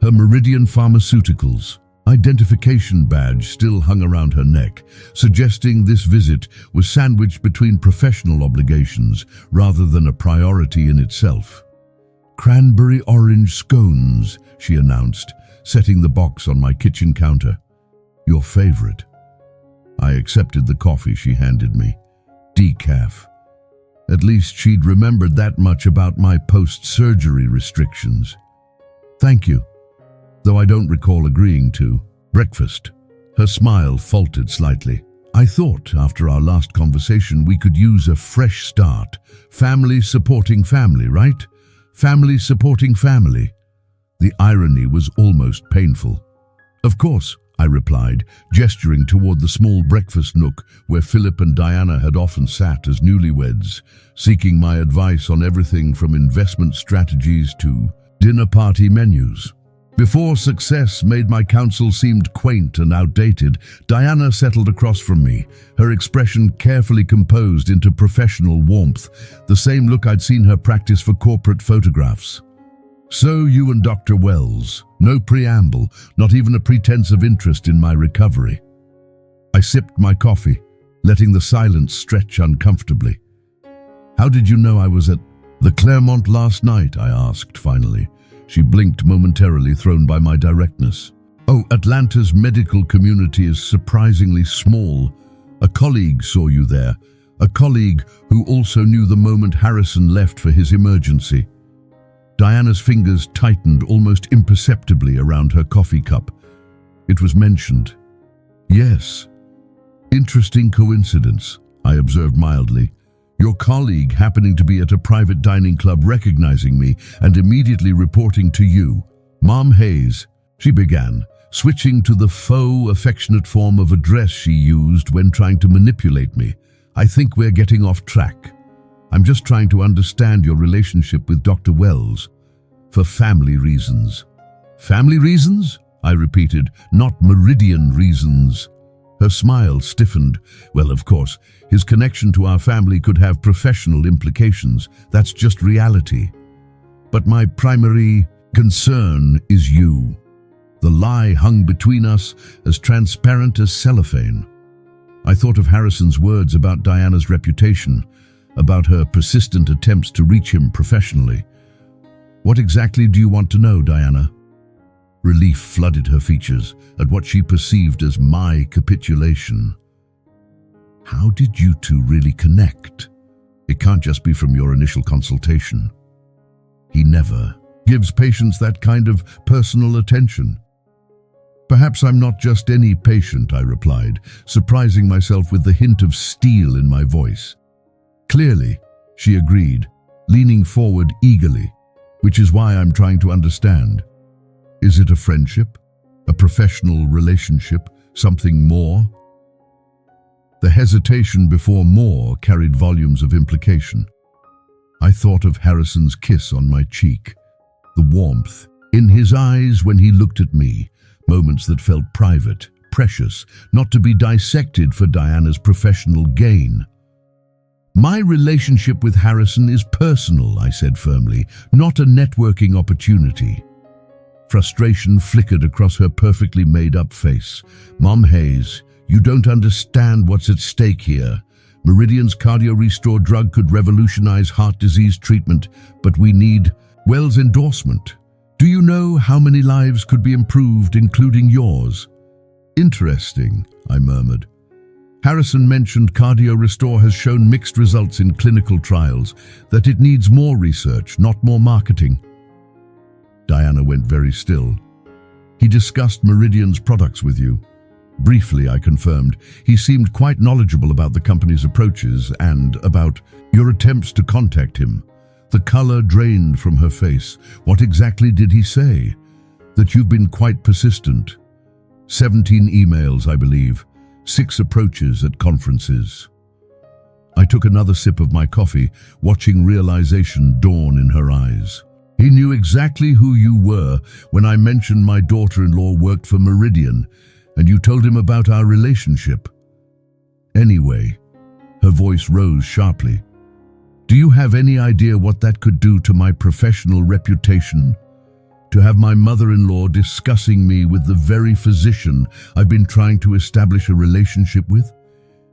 Her Meridian Pharmaceuticals identification badge still hung around her neck, suggesting this visit was sandwiched between professional obligations rather than a priority in itself. "Cranberry orange scones," she announced, setting the box on my kitchen counter. "Your favorite." I accepted the coffee she handed me. Decaf. At least she'd remembered that much about my post-surgery restrictions. "Thank you, though I don't recall agreeing to." "Breakfast." Her smile faltered slightly. "I thought after our last conversation we could use a fresh start. Family supporting family, right? Family supporting family." The irony was almost painful. "Of course," I replied, gesturing toward the small breakfast nook where Philip and Diana had often sat as newlyweds, seeking my advice on everything from investment strategies to dinner party menus. Before success made my counsel seemed quaint and outdated, Diana settled across from me, her expression carefully composed into professional warmth, the same look I'd seen her practice for corporate photographs. "So you and Dr. Wells." No preamble, not even a pretense of interest in my recovery. I sipped my coffee, letting the silence stretch uncomfortably. "How did you know I was at the Claremont last night?" I asked finally. She blinked momentarily, thrown by my directness. "Oh, Atlanta's medical community is surprisingly small. A colleague saw you there, a colleague who also knew the moment Harrison left for his emergency." Diana's fingers tightened almost imperceptibly around her coffee cup. "It was mentioned." "Yes. Interesting coincidence," I observed mildly. "Your colleague happening to be at a private dining club recognizing me and immediately reporting to you. Mom Hayes," she began, switching to the faux affectionate form of address she used when trying to manipulate me. "I think we're getting off track. I'm just trying to understand your relationship with Dr. Wells. For family reasons." "Family reasons?" I repeated. "Not Meridian reasons." Her smile stiffened. "Well, of course, his connection to our family could have professional implications. That's just reality. But my primary concern is you. The lie hung between us as transparent as cellophane." I thought of Harrison's words about Diana's reputation, about her persistent attempts to reach him professionally. "What exactly do you want to know, Diana?" Relief flooded her features at what she perceived as my capitulation. "How did you two really connect? It can't just be from your initial consultation. He never gives patients that kind of personal attention." "Perhaps I'm not just any patient," I replied, surprising myself with the hint of steel in my voice. "Clearly," she agreed, leaning forward eagerly, "which is why I'm trying to understand. Is it a friendship? A professional relationship? Something more?" The hesitation before more carried volumes of implication. I thought of Harrison's kiss on my cheek, the warmth in his eyes when he looked at me, moments that felt private, precious, not to be dissected for Diana's professional gain. "My relationship with Harrison is personal," I said firmly, "not a networking opportunity." Frustration flickered across her perfectly made-up face. "Mom Hayes, you don't understand what's at stake here. Meridian's Cardio Restore drug could revolutionize heart disease treatment, but we need Wells' endorsement. Do you know how many lives could be improved, including yours?" "Interesting," I murmured. "Harrison mentioned Cardio Restore has shown mixed results in clinical trials, that it needs more research, not more marketing." Diana went very still. "He discussed Meridian's products with you?" "Briefly," I confirmed. "He seemed quite knowledgeable about the company's approaches and about your attempts to contact him." The color drained from her face. "What exactly did he say?" "That you've been quite persistent. 17 emails, I believe. 6 approaches at conferences." I took another sip of my coffee, watching realization dawn in her eyes. "He knew exactly who you were when I mentioned my daughter-in-law worked for Meridian, and you told him about our relationship. Anyway, Her voice rose sharply. Do you have any idea what that could do to my professional reputation? To have my mother-in-law discussing me with the very physician I've been trying to establish a relationship with?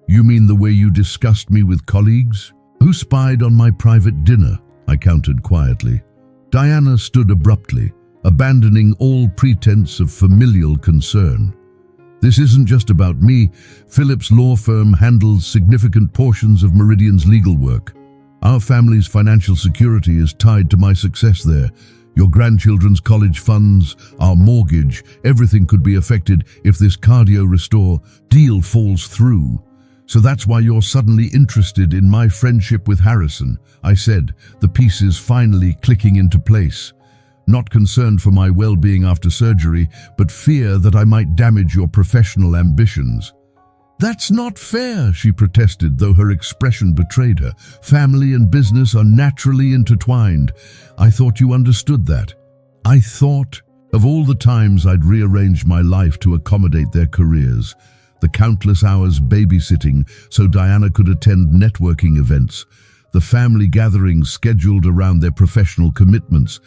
You mean the way you discussed me with colleagues? Who spied on my private dinner? I countered quietly. Diana stood abruptly, abandoning all pretense of familial concern. This isn't just about me. Philip's law firm handles significant portions of Meridian's legal work. Our family's financial security is tied to my success there. Your grandchildren's college funds, our mortgage, everything could be affected if this cardio restore deal falls through. So that's why you're suddenly interested in my friendship with Harrison, I said, the pieces finally clicking into place. Not concerned for my well-being after surgery, but fear that I might damage your professional ambitions. That's not fair, she protested, though her expression betrayed her. Family and business are naturally intertwined. I thought you understood that. I thought of all the times I'd rearranged my life to accommodate their careers. The countless hours babysitting so Diana could attend networking events. The family gatherings scheduled around their professional commitments.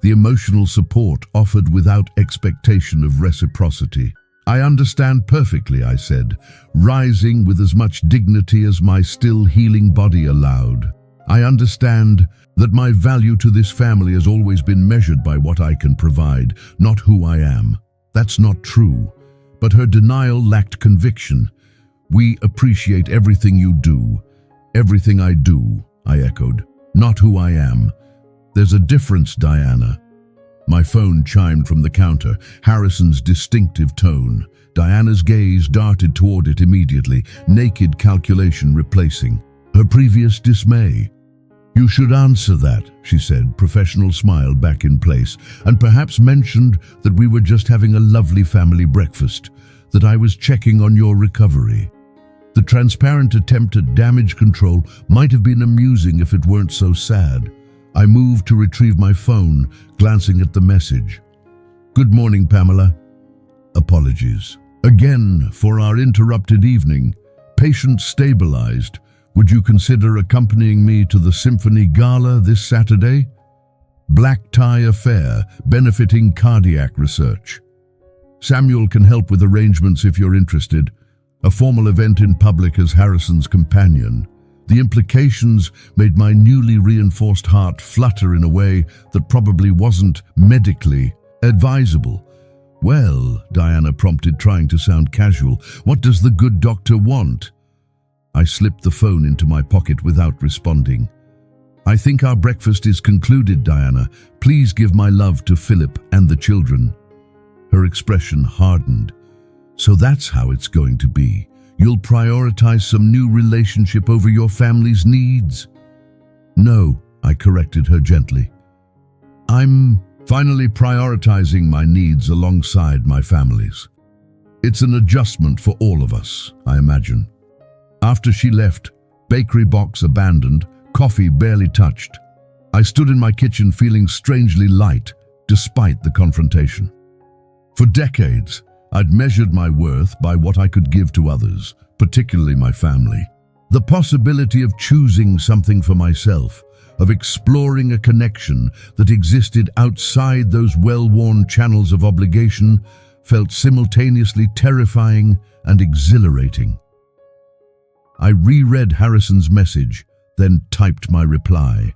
The emotional support offered without expectation of reciprocity. I understand perfectly, I said, rising with as much dignity as my still healing body allowed. I understand that my value to this family has always been measured by what I can provide, not who I am. That's not true. But her denial lacked conviction. We appreciate everything you do. Everything I do, I echoed. Not who I am. There's a difference, Diana. My phone chimed from the counter, Harrison's distinctive tone. Diana's gaze darted toward it immediately, naked calculation replacing her previous dismay. You should answer that, she said, professional smile back in place, and perhaps mentioned that we were just having a lovely family breakfast, that I was checking on your recovery. The transparent attempt at damage control might have been amusing if it weren't so sad. I moved to retrieve my phone, glancing at the message. Good morning, Pamela. Apologies. Again, for our interrupted evening. Patient stabilized. Would you consider accompanying me to the Symphony Gala this Saturday? Black tie affair, benefiting cardiac research. Samuel can help with arrangements if you're interested. A formal event in public as Harrison's companion. The implications made my newly reinforced heart flutter in a way that probably wasn't medically advisable. Well, Diana prompted, trying to sound casual, what does the good doctor want? I slipped the phone into my pocket without responding. I think our breakfast is concluded, Diana. Please give my love to Philip and the children. Her expression hardened. So that's how it's going to be. You'll prioritize some new relationship over your family's needs? No, I corrected her gently. I'm finally prioritizing my needs alongside my family's. It's an adjustment for all of us, I imagine. After she left, bakery box abandoned, coffee barely touched. I stood in my kitchen feeling strangely light, despite the confrontation. For decades, I'd measured my worth by what I could give to others, particularly my family. The possibility of choosing something for myself, of exploring a connection that existed outside those well-worn channels of obligation, felt simultaneously terrifying and exhilarating. I reread Harrison's message, then typed my reply.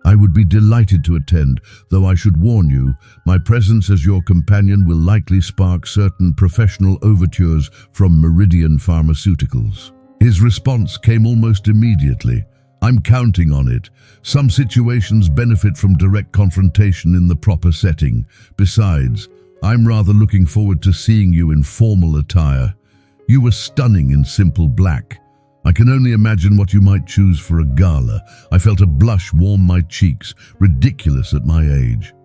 I would be delighted to attend, though I should warn you, my presence as your companion will likely spark certain professional overtures from Meridian Pharmaceuticals. His response came almost immediately. I'm counting on it. Some situations benefit from direct confrontation in the proper setting. Besides, I'm rather looking forward to seeing you in formal attire. You were stunning in simple black. I can only imagine what you might choose for a gala. I felt a blush warm my cheeks, ridiculous at my age.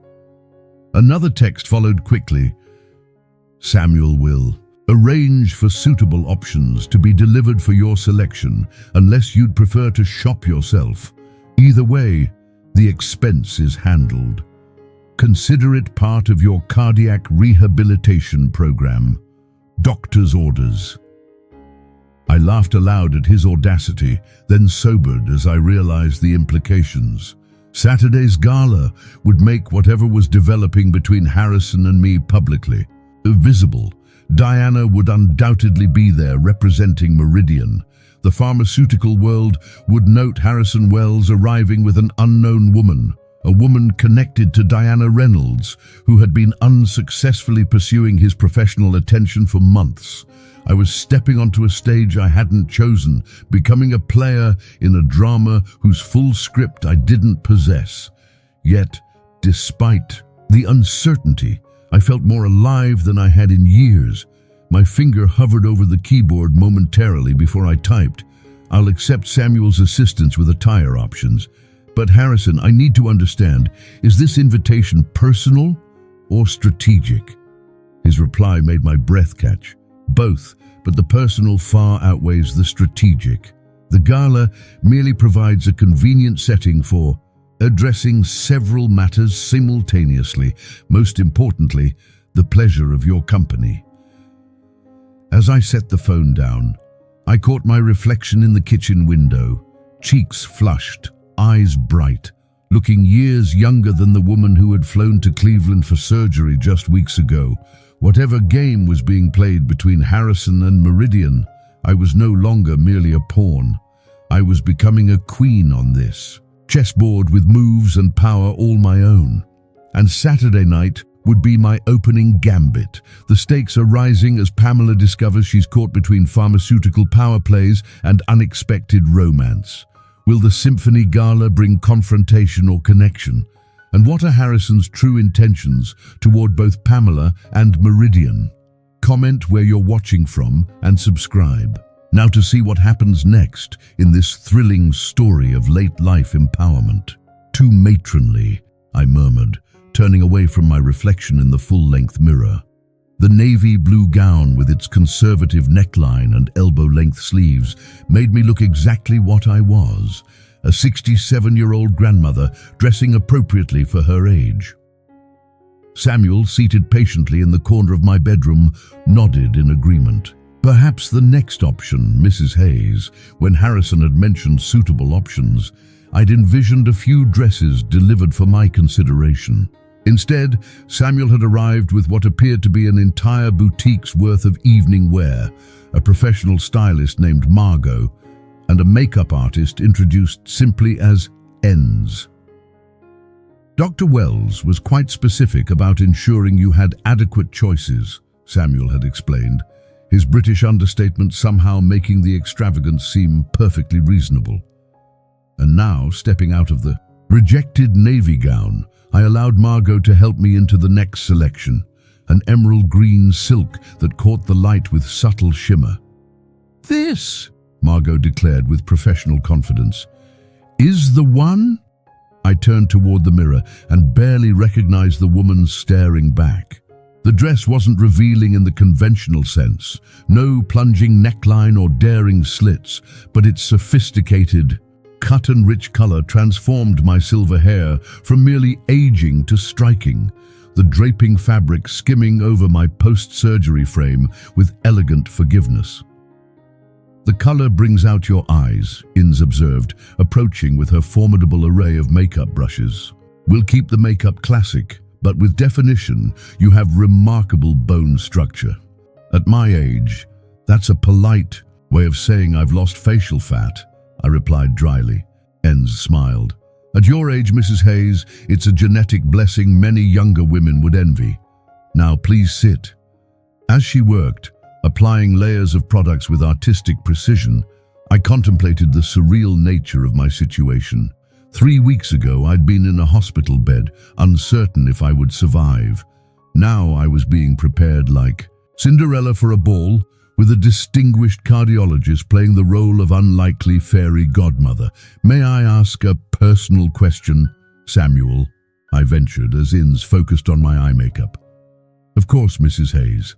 Another text followed quickly. Samuel will arrange for suitable options to be delivered for your selection, unless you'd prefer to shop yourself. Either way, the expense is handled. Consider it part of your cardiac rehabilitation program. Doctor's orders. I laughed aloud at his audacity, then sobered as I realized the implications. Saturday's gala would make whatever was developing between Harrison and me publicly visible. Diana would undoubtedly be there representing Meridian. The pharmaceutical world would note Harrison Wells arriving with an unknown woman, a woman connected to Diana Reynolds, who had been unsuccessfully pursuing his professional attention for months. I was stepping onto a stage I hadn't chosen, becoming a player in a drama whose full script I didn't possess. Yet, despite the uncertainty, I felt more alive than I had in years. My finger hovered over the keyboard momentarily before I typed. I'll accept Samuel's assistance with attire options. But Harrison, I need to understand, is this invitation personal or strategic? His reply made my breath catch. Both, but the personal far outweighs the strategic. The gala merely provides a convenient setting for addressing several matters simultaneously, most importantly, the pleasure of your company. As I set the phone down, I caught my reflection in the kitchen window, cheeks flushed, eyes bright, looking years younger than the woman who had flown to Cleveland for surgery just weeks ago. Whatever game was being played between Harrison and Meridian, I was no longer merely a pawn. I was becoming a queen on this chessboard with moves and power all my own. And Saturday night would be my opening gambit. The stakes are rising as Pamela discovers she's caught between pharmaceutical power plays and unexpected romance. Will the Symphony Gala bring confrontation or connection? And what are Harrison's true intentions toward both Pamela and Meridian? Comment where you're watching from and subscribe. Now to see what happens next in this thrilling story of late life empowerment. Too matronly, I murmured, turning away from my reflection in the full-length mirror. The navy blue gown with its conservative neckline and elbow-length sleeves made me look exactly what I was, a 67-year-old grandmother dressing appropriately for her age. Samuel, seated patiently in the corner of my bedroom, nodded in agreement. Perhaps the next option, Mrs. Hayes. When Harrison had mentioned suitable options, I'd envisioned a few dresses delivered for my consideration. Instead, Samuel had arrived with what appeared to be an entire boutique's worth of evening wear, a professional stylist named Margot, and a makeup artist introduced simply as Enz. Dr. Wells was quite specific about ensuring you had adequate choices, Samuel had explained, his British understatement somehow making the extravagance seem perfectly reasonable. And now, stepping out of the rejected navy gown, I allowed Margot to help me into the next selection, an emerald green silk that caught the light with subtle shimmer. "This," Margot declared with professional confidence, "is the one?" I turned toward the mirror and barely recognized the woman staring back. The dress wasn't revealing in the conventional sense, no plunging neckline or daring slits, but its sophisticated, cut and rich color transformed my silver hair from merely aging to striking, the draping fabric skimming over my post-surgery frame with elegant forgiveness. "The color brings out your eyes," Inz observed, approaching with her formidable array of makeup brushes. "We'll keep the makeup classic, but with definition, you have remarkable bone structure. At my age, that's a polite way of saying I've lost facial fat," I replied dryly. Enz smiled. "At your age, Mrs. Hayes, it's a genetic blessing many younger women would envy. Now please sit." As she worked, applying layers of products with artistic precision, I contemplated the surreal nature of my situation. 3 weeks ago, I'd been in a hospital bed, uncertain if I would survive. Now I was being prepared like Cinderella for a ball, with a distinguished cardiologist playing the role of unlikely fairy godmother. "May I ask a personal question, Samuel?" I ventured as Inz focused on my eye makeup. "Of course, Mrs. Hayes."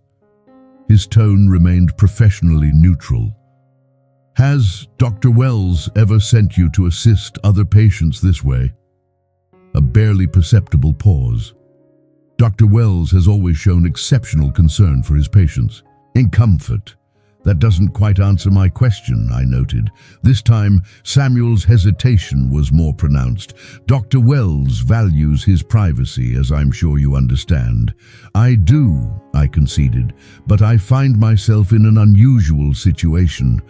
His tone remained professionally neutral. "Has Dr. Wells ever sent you to assist other patients this way?" A barely perceptible pause. "Dr. Wells has always shown exceptional concern for his patients. In comfort, That doesn't quite answer my question, I noted. This time, Samuel's hesitation was more pronounced. Dr. Wells values his privacy, as I'm sure you understand. I do, I conceded, but I find myself in an unusual situation.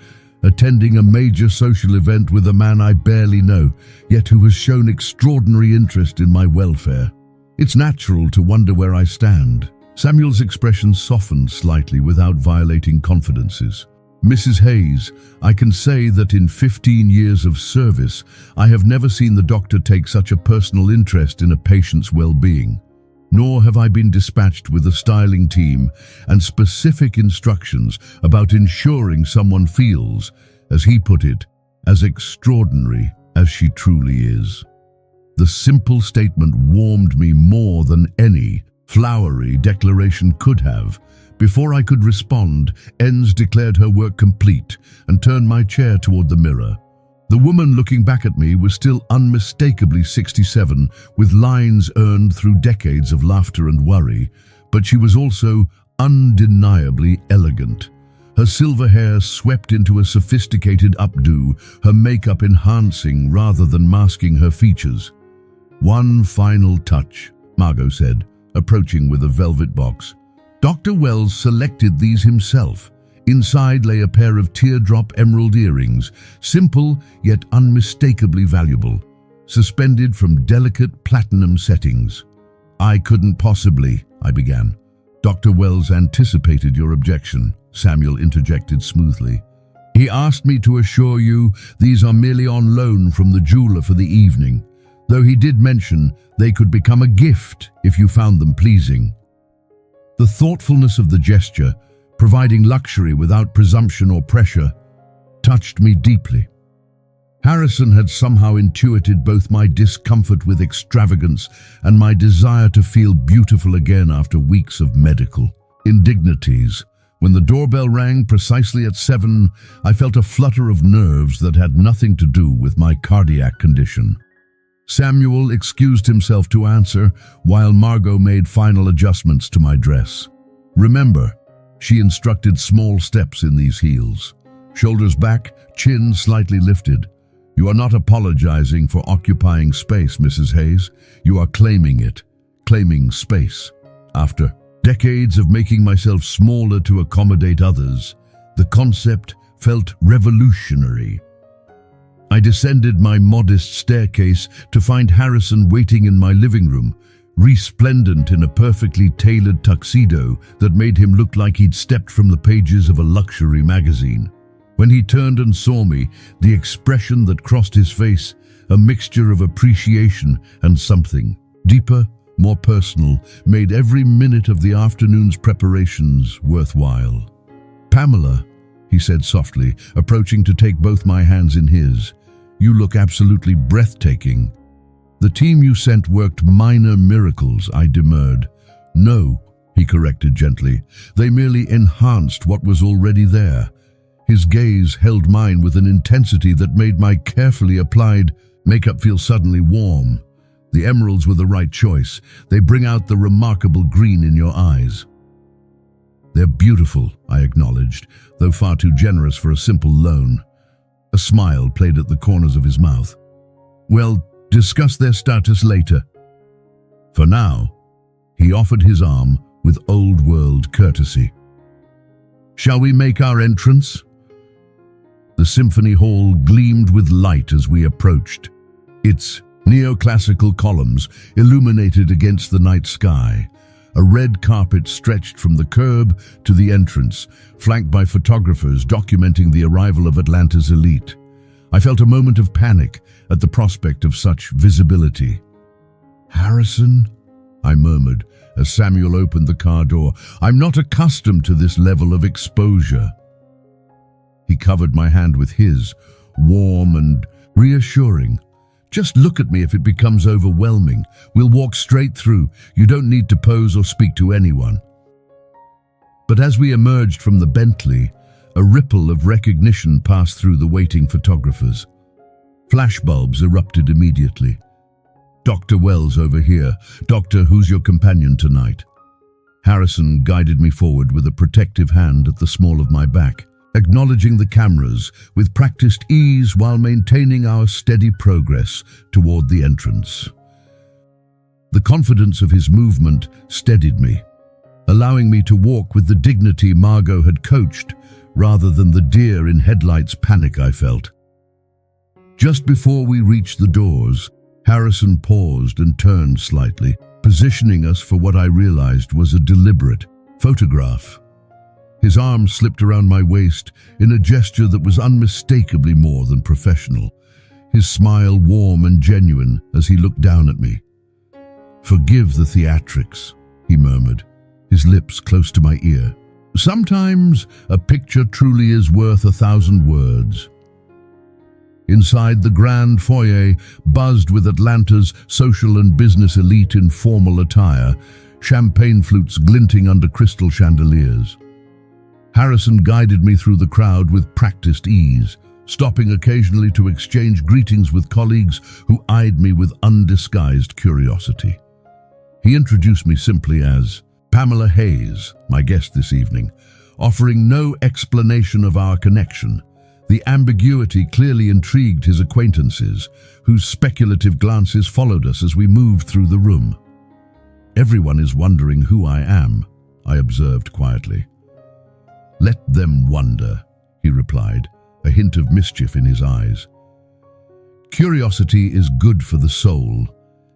Attending a major social event with a man I barely know, yet who has shown extraordinary interest in my welfare. It's natural to wonder where I stand. Samuel's expression softened slightly without violating confidences. Mrs. Hayes, I can say that in 15 years of service, I have never seen the doctor take such a personal interest in a patient's well-being. Nor have I been dispatched with a styling team and specific instructions about ensuring someone feels, as he put it, as extraordinary as she truly is. The simple statement warmed me more than any flowery declaration could have. Before I could respond, Enns declared her work complete and turned my chair toward the mirror. The woman looking back at me was still unmistakably 67, with lines earned through decades of laughter and worry, but she was also undeniably elegant. Her silver hair swept into a sophisticated updo, her makeup enhancing rather than masking her features. "One final touch," Margot said, approaching with a velvet box. Dr. Wells selected these himself. Inside lay a pair of teardrop emerald earrings, simple yet unmistakably valuable, suspended from delicate platinum settings. "I couldn't possibly," I began. "Dr. Wells anticipated your objection," Samuel interjected smoothly. "He asked me to assure you these are merely on loan from the jeweler for the evening, though he did mention they could become a gift if you found them pleasing." The thoughtfulness of the gesture, providing luxury without presumption or pressure, touched me deeply. Harrison had somehow intuited both my discomfort with extravagance and my desire to feel beautiful again after weeks of medical indignities. When the doorbell rang precisely at 7, I felt a flutter of nerves that had nothing to do with my cardiac condition. Samuel excused himself to answer, while Margot made final adjustments to my dress. "Remember," she instructed, small steps in these heels. Shoulders back, chin slightly lifted. "You are not apologizing for occupying space, Mrs. Hayes. You are claiming it, claiming space. After decades of making myself smaller to accommodate others, the concept felt revolutionary." I descended my modest staircase to find Harrison waiting in my living room, resplendent in a perfectly tailored tuxedo that made him look like he'd stepped from the pages of a luxury magazine. When he turned and saw me, the expression that crossed his face, a mixture of appreciation and something deeper, more personal, made every minute of the afternoon's preparations worthwhile. "Pamela," he said softly, approaching to take both my hands in his, "you look absolutely breathtaking." "The team you sent worked minor miracles," I demurred. "No," he corrected gently, "they merely enhanced what was already there." His gaze held mine with an intensity that made my carefully applied makeup feel suddenly warm. "The emeralds were the right choice. They bring out the remarkable green in your eyes." "They're beautiful," I acknowledged, though far too generous for a simple loan. A smile played at the corners of his mouth. "We'll discuss their status later. For now," he offered his arm with old-world courtesy. "Shall we make our entrance?" The symphony hall gleamed with light as we approached, its neoclassical columns illuminated against the night sky. A red carpet stretched from the curb to the entrance, flanked by photographers documenting the arrival of Atlanta's elite. I felt a moment of panic at the prospect of such visibility. "Harrison?" I murmured as Samuel opened the car door. "I'm not accustomed to this level of exposure." He covered my hand with his, warm and reassuring. "Just look at me if it becomes overwhelming. We'll walk straight through. You don't need to pose or speak to anyone." But as we emerged from the Bentley, a ripple of recognition passed through the waiting photographers. Flashbulbs erupted immediately. "Dr. Wells over here. Doctor, who's your companion tonight?" Harrison guided me forward with a protective hand at the small of my back. acknowledging the cameras with practiced ease while maintaining our steady progress toward the entrance. The confidence of his movement steadied me, allowing me to walk with the dignity Margot had coached, rather than the deer in headlights panic I felt. Just before we reached the doors, Harrison paused and turned slightly, positioning us for what I realized was a deliberate photograph. His arm slipped around my waist in a gesture that was unmistakably more than professional, his smile warm and genuine as he looked down at me. "Forgive the theatrics," he murmured, his lips close to my ear. "Sometimes a picture truly is worth 1,000 words." Inside, the grand foyer buzzed with Atlanta's social and business elite in formal attire, champagne flutes glinting under crystal chandeliers. Harrison guided me through the crowd with practiced ease, stopping occasionally to exchange greetings with colleagues who eyed me with undisguised curiosity. He introduced me simply as Pamela Hayes, my guest this evening, offering no explanation of our connection. The ambiguity clearly intrigued his acquaintances, whose speculative glances followed us as we moved through the room. "Everyone is wondering who I am," I observed quietly. "Let them wonder," he replied, a hint of mischief in his eyes. "Curiosity is good for the soul,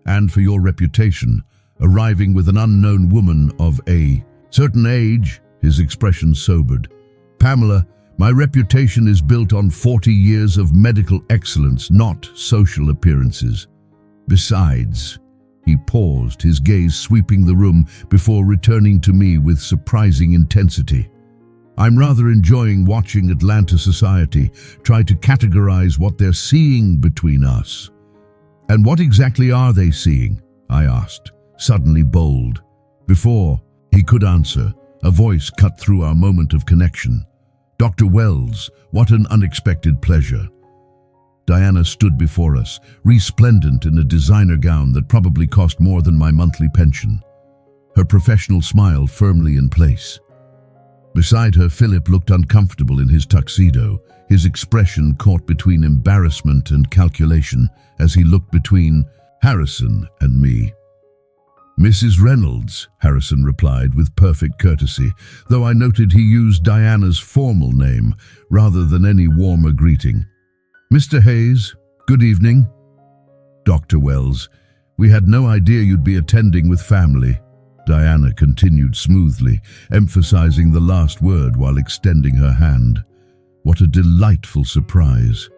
and for your reputation. Arriving with an unknown woman of a certain age," his expression sobered. "Pamela, my reputation is built on 40 years of medical excellence, not social appearances. Besides," he paused, his gaze sweeping the room before returning to me with surprising intensity. "I'm rather enjoying watching Atlanta society try to categorize what they're seeing between us." "And what exactly are they seeing?" I asked, suddenly bold. Before he could answer, a voice cut through our moment of connection. "Dr. Wells, what an unexpected pleasure." Diana stood before us, resplendent in a designer gown that probably cost more than my monthly pension, her professional smile firmly in place. Beside her, Philip looked uncomfortable in his tuxedo, his expression caught between embarrassment and calculation as he looked between Harrison and me. "Mrs. Reynolds," Harrison replied with perfect courtesy, though I noted he used Diana's formal name rather than any warmer greeting. "Mr. Hayes, good evening." "Dr. Wells, we had no idea you'd be attending with family," Diana continued smoothly, emphasizing the last word while extending her hand. What a delightful surprise.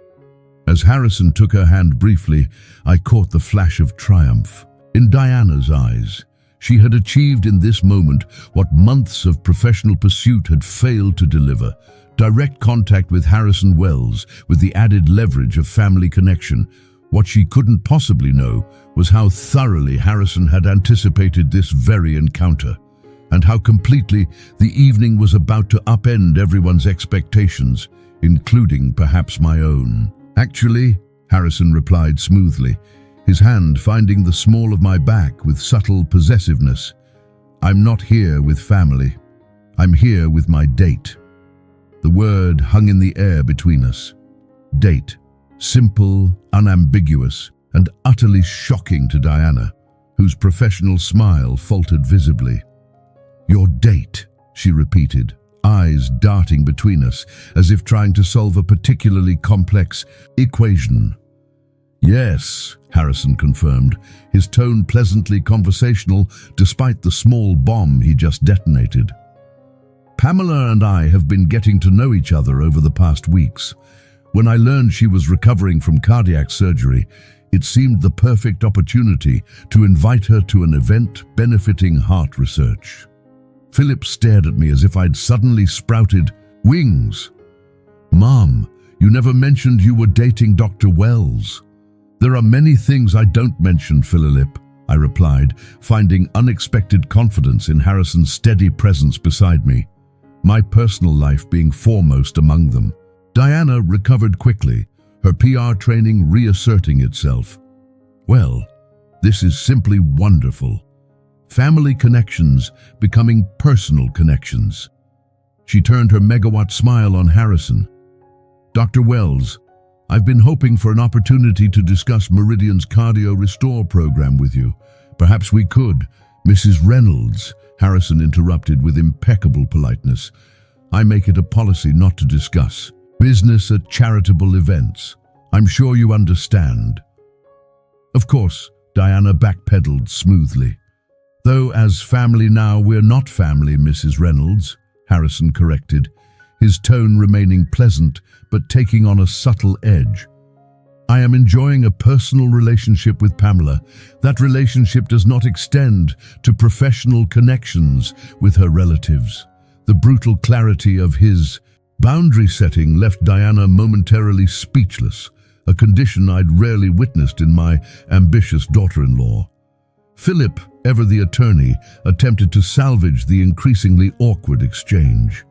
As Harrison took her hand briefly, I caught the flash of triumph. In Diana's eyes, she had achieved in this moment what months of professional pursuit had failed to deliver. Direct contact with Harrison Wells, with the added leverage of family connection. What she couldn't possibly know was how thoroughly Harrison had anticipated this very encounter, and how completely the evening was about to upend everyone's expectations, including perhaps my own. "Actually," Harrison replied smoothly, his hand finding the small of my back with subtle possessiveness, "I'm not here with family. I'm here with my date." The word hung in the air between us. Date. Simple, unambiguous, and utterly shocking to Diana, whose professional smile faltered visibly. "Your date," she repeated, eyes darting between us as if trying to solve a particularly complex equation. "Yes," Harrison confirmed, his tone pleasantly conversational despite the small bomb he just detonated. "Pamela and I have been getting to know each other over the past weeks. When I learned she was recovering from cardiac surgery, it seemed the perfect opportunity to invite her to an event benefiting heart research." Philip stared at me as if I'd suddenly sprouted wings. "Mom, you never mentioned you were dating Dr. Wells." "There are many things I don't mention, Philip," I replied, finding unexpected confidence in Harrison's steady presence beside me, my personal life being foremost among them. Diana recovered quickly, her PR training reasserting itself. "Well, this is simply wonderful. Family connections becoming personal connections." She turned her megawatt smile on Harrison. "Dr. Wells, I've been hoping for an opportunity to discuss Meridian's Cardio Restore program with you. Perhaps we could." "Mrs. Reynolds," Harrison interrupted with impeccable politeness. "I make it a policy not to discuss business at charitable events. I'm sure you understand." "Of course," Diana backpedaled smoothly. "Though as family now, we're not family, Mrs. Reynolds," Harrison corrected, his tone remaining pleasant but taking on a subtle edge. "I am enjoying a personal relationship with Pamela. That relationship does not extend to professional connections with her relatives." The brutal clarity of his boundary setting left Diana momentarily speechless, a condition I'd rarely witnessed in my ambitious daughter-in-law. Philip, ever the attorney, attempted to salvage the increasingly awkward exchange.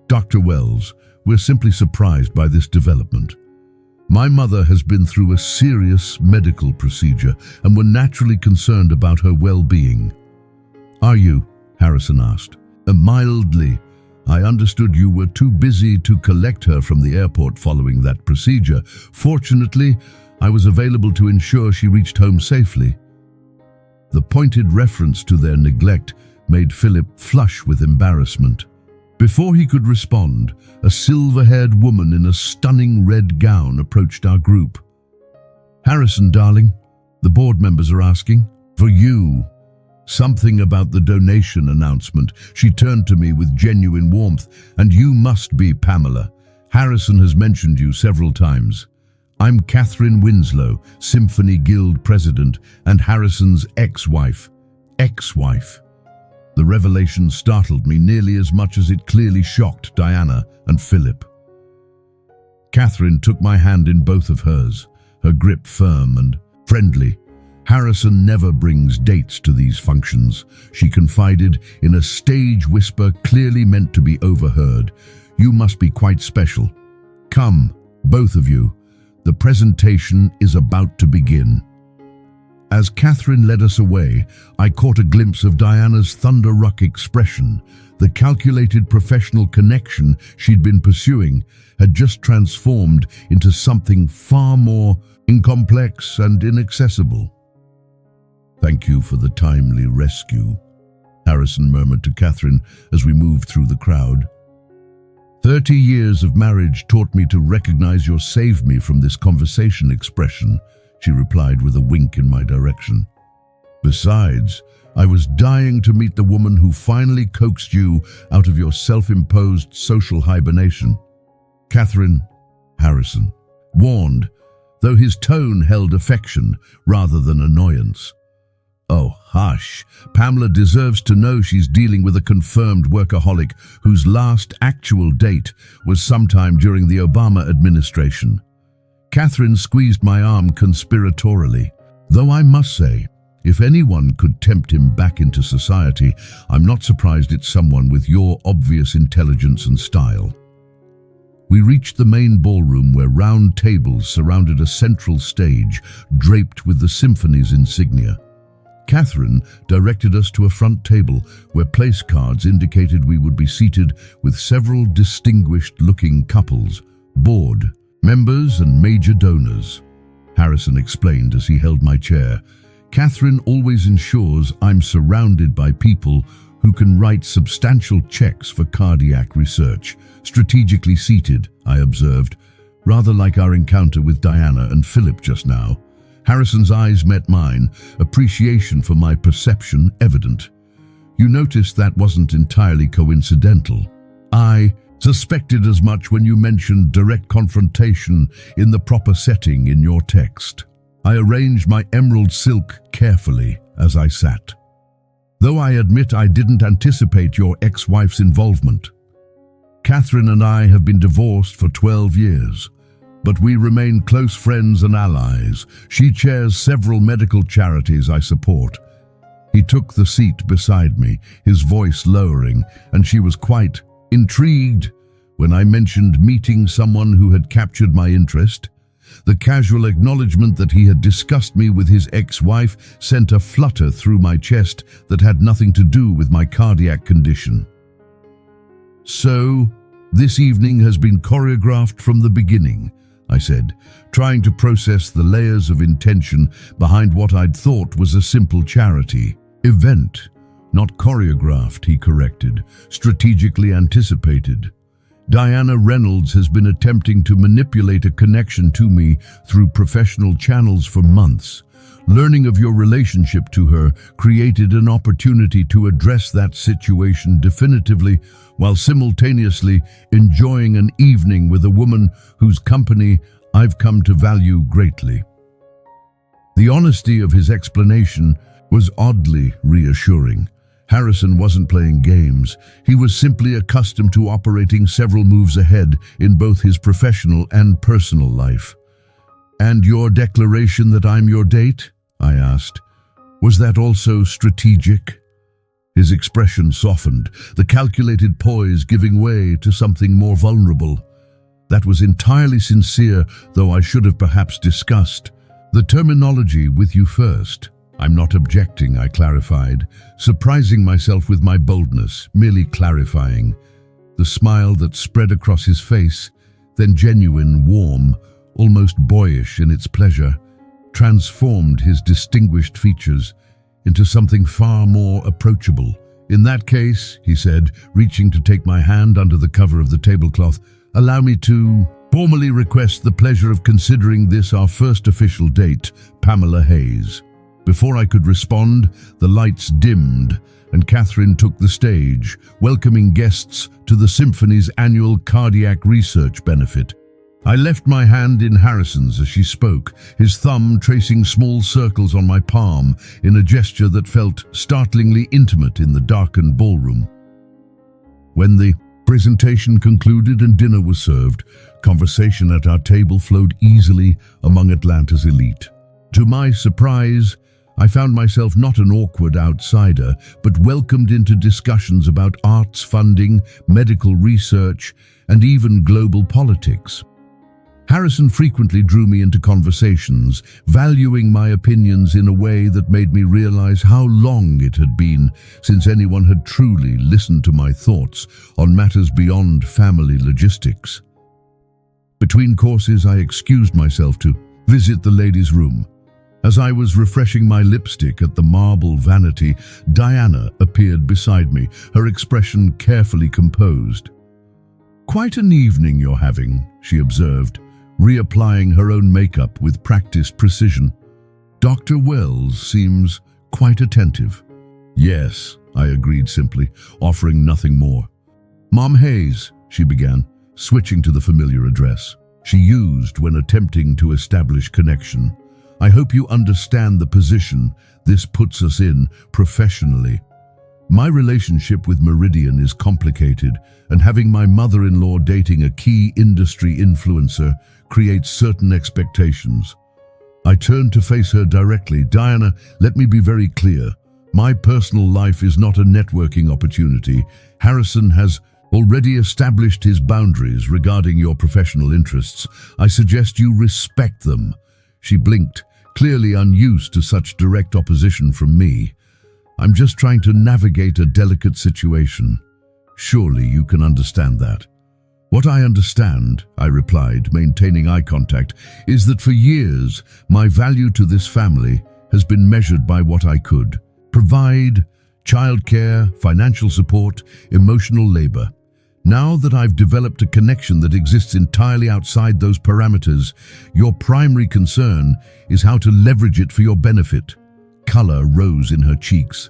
"Dr. Wells, we're simply surprised by this development. My mother has been through a serious medical procedure and we're naturally concerned about her well-being." "Are you?" Harrison asked. "Mildly. I understood you were too busy to collect her from the airport following that procedure. Fortunately, I was available to ensure she reached home safely." The pointed reference to their neglect made Philip flush with embarrassment. Before he could respond, a silver-haired woman in a stunning red gown approached our group. "Harrison, darling, the board members are asking for you." Something about the donation announcement. She turned to me with genuine warmth. "And you must be Pamela. Harrison has mentioned you several times. I'm Catherine Winslow, Symphony Guild President, and Harrison's ex-wife." Ex-wife. The revelation startled me nearly as much as it clearly shocked Diana and Philip. Catherine took my hand in both of hers, her grip firm and friendly. "Harrison never brings dates to these functions," she confided in a stage whisper clearly meant to be overheard. "You must be quite special. Come, both of you. The presentation is about to begin." As Catherine led us away, I caught a glimpse of Diana's thunder-ruck expression. The calculated professional connection she'd been pursuing had just transformed into something far more incomplex and inaccessible. "Thank you for the timely rescue," Harrison murmured to Catherine as we moved through the crowd. 30 years of marriage taught me to recognize your "save me from this conversation" expression, she replied with a wink in my direction. "Besides, I was dying to meet the woman who finally coaxed you out of your self-imposed social hibernation." "Catherine," Harrison warned, though his tone held affection rather than annoyance. "Oh, hush. Pamela deserves to know she's dealing with a confirmed workaholic whose last actual date was sometime during the Obama administration." Catherine squeezed my arm conspiratorially. "Though I must say, if anyone could tempt him back into society, I'm not surprised it's someone with your obvious intelligence and style." We reached the main ballroom where round tables surrounded a central stage draped with the symphony's insignia. Catherine directed us to a front table where place cards indicated we would be seated with several distinguished-looking couples, board members and major donors. Harrison explained as he held my chair. "Catherine always ensures I'm surrounded by people who can write substantial checks for cardiac research. Strategically seated," I observed, rather like our encounter with Diana and Philip just now. Harrison's eyes met mine, appreciation for my perception evident. "You noticed that wasn't entirely coincidental. I suspected as much when you mentioned direct confrontation in the proper setting in your text." I arranged my emerald silk carefully as I sat. "Though I admit I didn't anticipate your ex-wife's involvement. Catherine and I have been divorced for 12 years. But we remain close friends and allies. She chairs several medical charities I support." He took the seat beside me, his voice lowering, and she was quite intrigued when I mentioned meeting someone who had captured my interest. The casual acknowledgement that he had discussed me with his ex-wife sent a flutter through my chest that had nothing to do with my cardiac condition. So, this evening has been choreographed from the beginning, I said, trying to process the layers of intention behind what I'd thought was a simple charity event. Not choreographed, he corrected, strategically anticipated. Diana Reynolds has been attempting to manipulate a connection to me through professional channels for months. Learning of your relationship to her created an opportunity to address that situation definitively while simultaneously enjoying an evening with a woman whose company I've come to value greatly. The honesty of his explanation was oddly reassuring. Harrison wasn't playing games. He was simply accustomed to operating several moves ahead in both his professional and personal life. "And your declaration that I'm your date?" I asked. "Was that also strategic?" His expression softened, the calculated poise giving way to something more vulnerable. "That was entirely sincere, though I should have perhaps discussed the terminology with you first." "I'm not objecting," I clarified, surprising myself with my boldness, merely clarifying. The smile that spread across his face, then genuine, warm, almost boyish in its pleasure, transformed his distinguished features into something far more approachable. "In that case," he said, reaching to take my hand under the cover of the tablecloth, "allow me to formally request the pleasure of considering this our first official date, Pamela Hayes." Before I could respond, the lights dimmed and Catherine took the stage, welcoming guests to the Symphony's annual cardiac research benefit. I left my hand in Harrison's as she spoke, his thumb tracing small circles on my palm in a gesture that felt startlingly intimate in the darkened ballroom. When the presentation concluded and dinner was served, conversation at our table flowed easily among Atlanta's elite. To my surprise, I found myself not an awkward outsider, but welcomed into discussions about arts funding, medical research, and even global politics. Harrison frequently drew me into conversations, valuing my opinions in a way that made me realize how long it had been since anyone had truly listened to my thoughts on matters beyond family logistics. Between courses, I excused myself to visit the ladies' room. As I was refreshing my lipstick at the marble vanity, Diana appeared beside me, her expression carefully composed. "Quite an evening you're having," she observed, reapplying her own makeup with practiced precision. "Dr. Wells seems quite attentive." "Yes," I agreed simply, offering nothing more. "Mom Hayes," she began, switching to the familiar address she used when attempting to establish connection. "I hope you understand the position this puts us in professionally. My relationship with Meridian is complicated, and having my mother-in-law dating a key industry influencer creates certain expectations." I turned to face her directly. "Diana, let me be very clear. My personal life is not a networking opportunity. Harrison has already established his boundaries regarding your professional interests. I suggest you respect them." She blinked, clearly unused to such direct opposition from me. "I'm just trying to navigate a delicate situation. Surely you can understand that." "What I understand," I replied, maintaining eye contact, "is that for years my value to this family has been measured by what I could provide: childcare, financial support, emotional labor. Now that I've developed a connection that exists entirely outside those parameters, your primary concern is how to leverage it for your benefit." Color rose in her cheeks.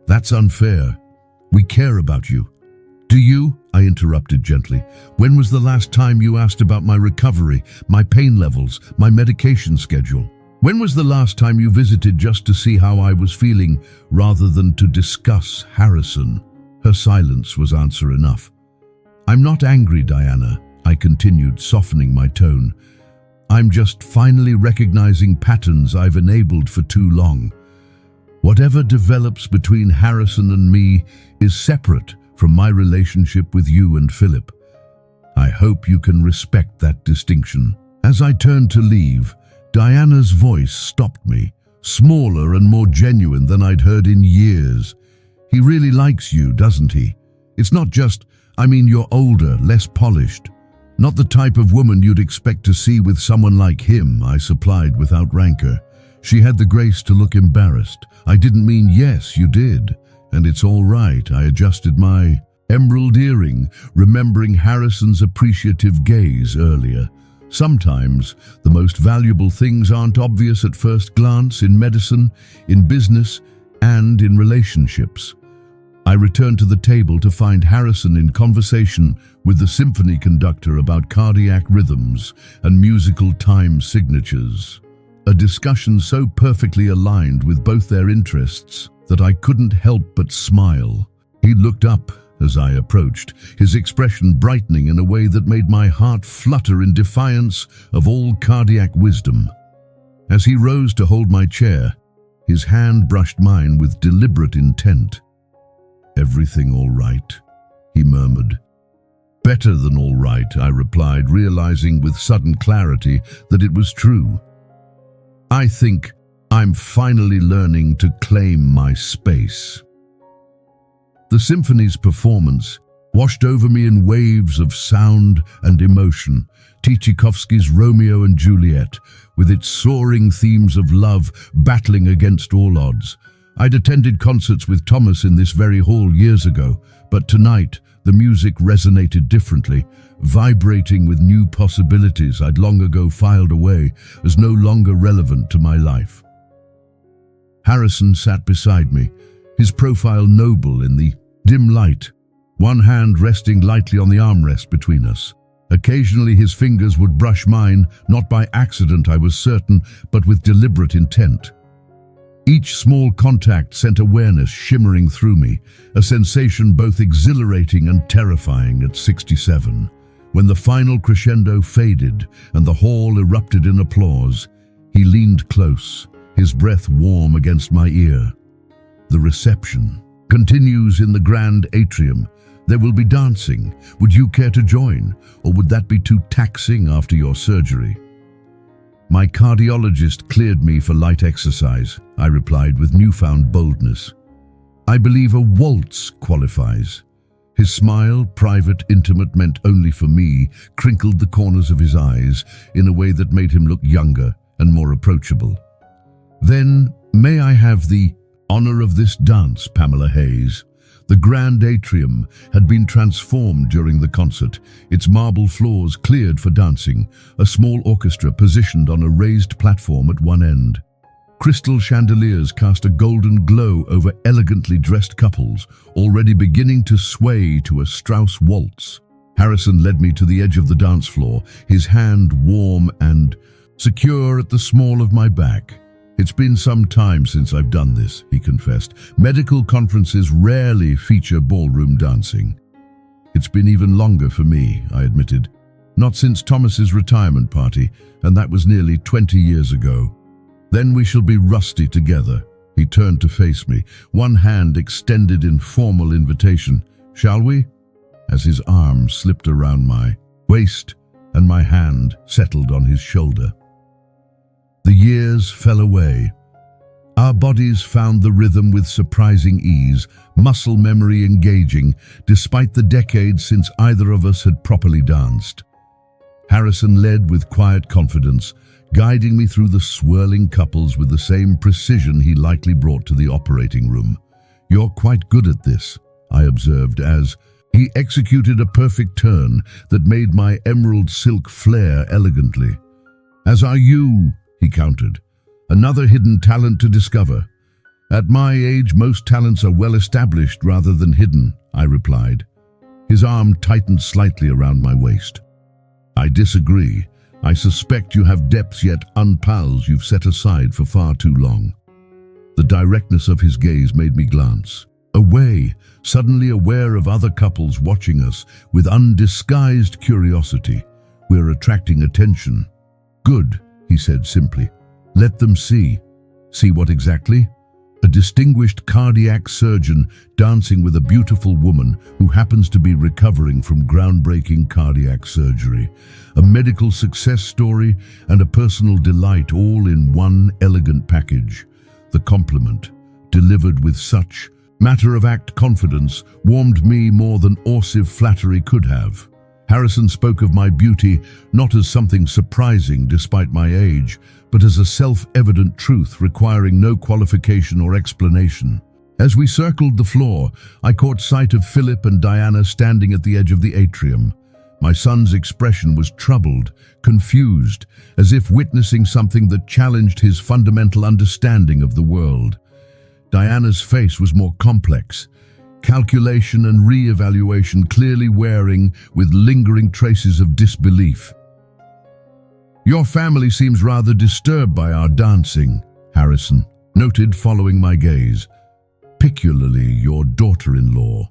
"That's unfair. We care about you." "Do you?" I interrupted gently. "When was the last time you asked about my recovery, my pain levels, my medication schedule? When was the last time you visited just to see how I was feeling rather than to discuss Harrison?" Her silence was answer enough. "I'm not angry, Diana," I continued, softening my tone. "I'm just finally recognizing patterns I've enabled for too long. Whatever develops between Harrison and me is separate from my relationship with you and Philip. I hope you can respect that distinction." As I turned to leave, Diana's voice stopped me, smaller and more genuine than I'd heard in years. "He really likes you, doesn't he? It's not just I mean, you're older, less polished. Not the type of woman you'd expect to see with someone like him, I supplied without rancor. She had the grace to look embarrassed. I didn't mean yes, you did. And it's all right. I adjusted my emerald earring, remembering Harrison's appreciative gaze earlier. Sometimes the most valuable things aren't obvious at first glance in medicine, in business, and in relationships. I returned to the table to find Harrison in conversation with the symphony conductor about cardiac rhythms and musical time signatures. A discussion so perfectly aligned with both their interests that I couldn't help but smile. He looked up as I approached, his expression brightening in a way that made my heart flutter in defiance of all cardiac wisdom. As he rose to hold my chair, his hand brushed mine with deliberate intent. "Everything all right?" he murmured. "Better than all right," I replied, realizing with sudden clarity that it was true. "I think I'm finally learning to claim my space." The symphony's performance washed over me in waves of sound and emotion. Tchaikovsky's Romeo and Juliet, with its soaring themes of love battling against all odds. I'd attended concerts with Thomas in this very hall years ago, but tonight the music resonated differently, vibrating with new possibilities I'd long ago filed away as no longer relevant to my life. Harrison sat beside me, his profile noble in the dim light, one hand resting lightly on the armrest between us. Occasionally his fingers would brush mine, not by accident I was certain, but with deliberate intent. Each small contact sent awareness shimmering through me, a sensation both exhilarating and terrifying at 67. When the final crescendo faded and the hall erupted in applause, he leaned close, his breath warm against my ear. "The reception continues in the grand atrium. There will be dancing. Would you care to join, or would that be too taxing after your surgery?" "My cardiologist cleared me for light exercise," I replied with newfound boldness. "I believe a waltz qualifies." His smile, private, intimate, meant only for me, crinkled the corners of his eyes in a way that made him look younger and more approachable. "Then, may I have the honor of this dance, Pamela Hayes?" The grand atrium had been transformed during the concert, its marble floors cleared for dancing, a small orchestra positioned on a raised platform at one end. Crystal chandeliers cast a golden glow over elegantly dressed couples, already beginning to sway to a Strauss waltz. Harrison led me to the edge of the dance floor, his hand warm and secure at the small of my back. "It's been some time since I've done this," he confessed. "Medical conferences rarely feature ballroom dancing." "It's been even longer for me," I admitted. "Not since Thomas's retirement party, and that was nearly 20 years ago." "Then we shall be rusty together." He turned to face me, one hand extended in formal invitation. "Shall we?" As his arm slipped around my waist and my hand settled on his shoulder. The years fell away. Our bodies found the rhythm with surprising ease, muscle memory engaging, despite the decades since either of us had properly danced. Harrison led with quiet confidence, guiding me through the swirling couples with the same precision he likely brought to the operating room. "You're quite good at this," I observed as he executed a perfect turn that made my emerald silk flare elegantly. "As are you," he countered. "Another hidden talent to discover." "At my age, most talents are well established rather than hidden," I replied. His arm tightened slightly around my waist. "I disagree. I suspect you have depths yet unpals you've set aside for far too long." The directness of his gaze made me glance away, suddenly aware of other couples watching us with undisguised curiosity. "We're attracting attention." "Good," he said simply. "Let them see." "See what exactly?" "A distinguished cardiac surgeon dancing with a beautiful woman who happens to be recovering from groundbreaking cardiac surgery. A medical success story and a personal delight all in one elegant package. The compliment, delivered with such Matter-of-fact confidence warmed me more than Orsive flattery could have. Harrison spoke of my beauty not as something surprising despite my age, but as a self-evident truth requiring no qualification or explanation. As we circled the floor, I caught sight of Philip and Diana standing at the edge of the atrium. My son's expression was troubled, confused, as if witnessing something that challenged his fundamental understanding of the world. Diana's face was more complex, calculation and re-evaluation clearly wearing with lingering traces of disbelief. "Your family seems rather disturbed by our dancing," Harrison noted following my gaze. "Particularly your daughter-in-law."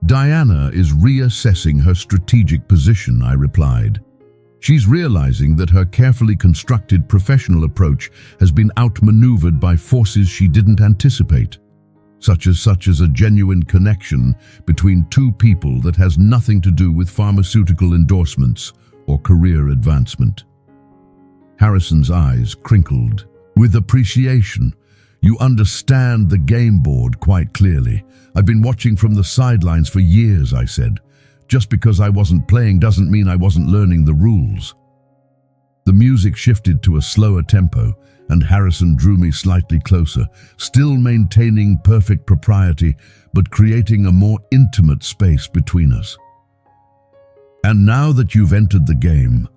"Diana is reassessing her strategic position," I replied. "She's realizing that her carefully constructed professional approach has been outmaneuvered by forces she didn't anticipate, such as a genuine connection between two people that has nothing to do with pharmaceutical endorsements or career advancement." Harrison's eyes crinkled with appreciation. "You understand the game board quite clearly. I've been watching from the sidelines for years," I said. "Just because I wasn't playing doesn't mean I wasn't learning the rules." The music shifted to a slower tempo, and Harrison drew me slightly closer, still maintaining perfect propriety, but creating a more intimate space between us. "And now that you've entered the game,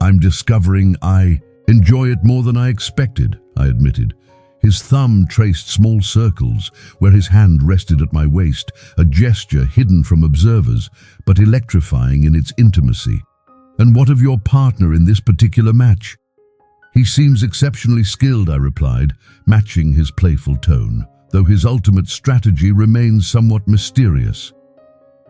I'm discovering I enjoy it more than I expected," I admitted. His thumb traced small circles where his hand rested at my waist, a gesture hidden from observers, but electrifying in its intimacy. "And what of your partner in this particular match?" "He seems exceptionally skilled," I replied, matching his playful tone, though his ultimate strategy remains somewhat mysterious.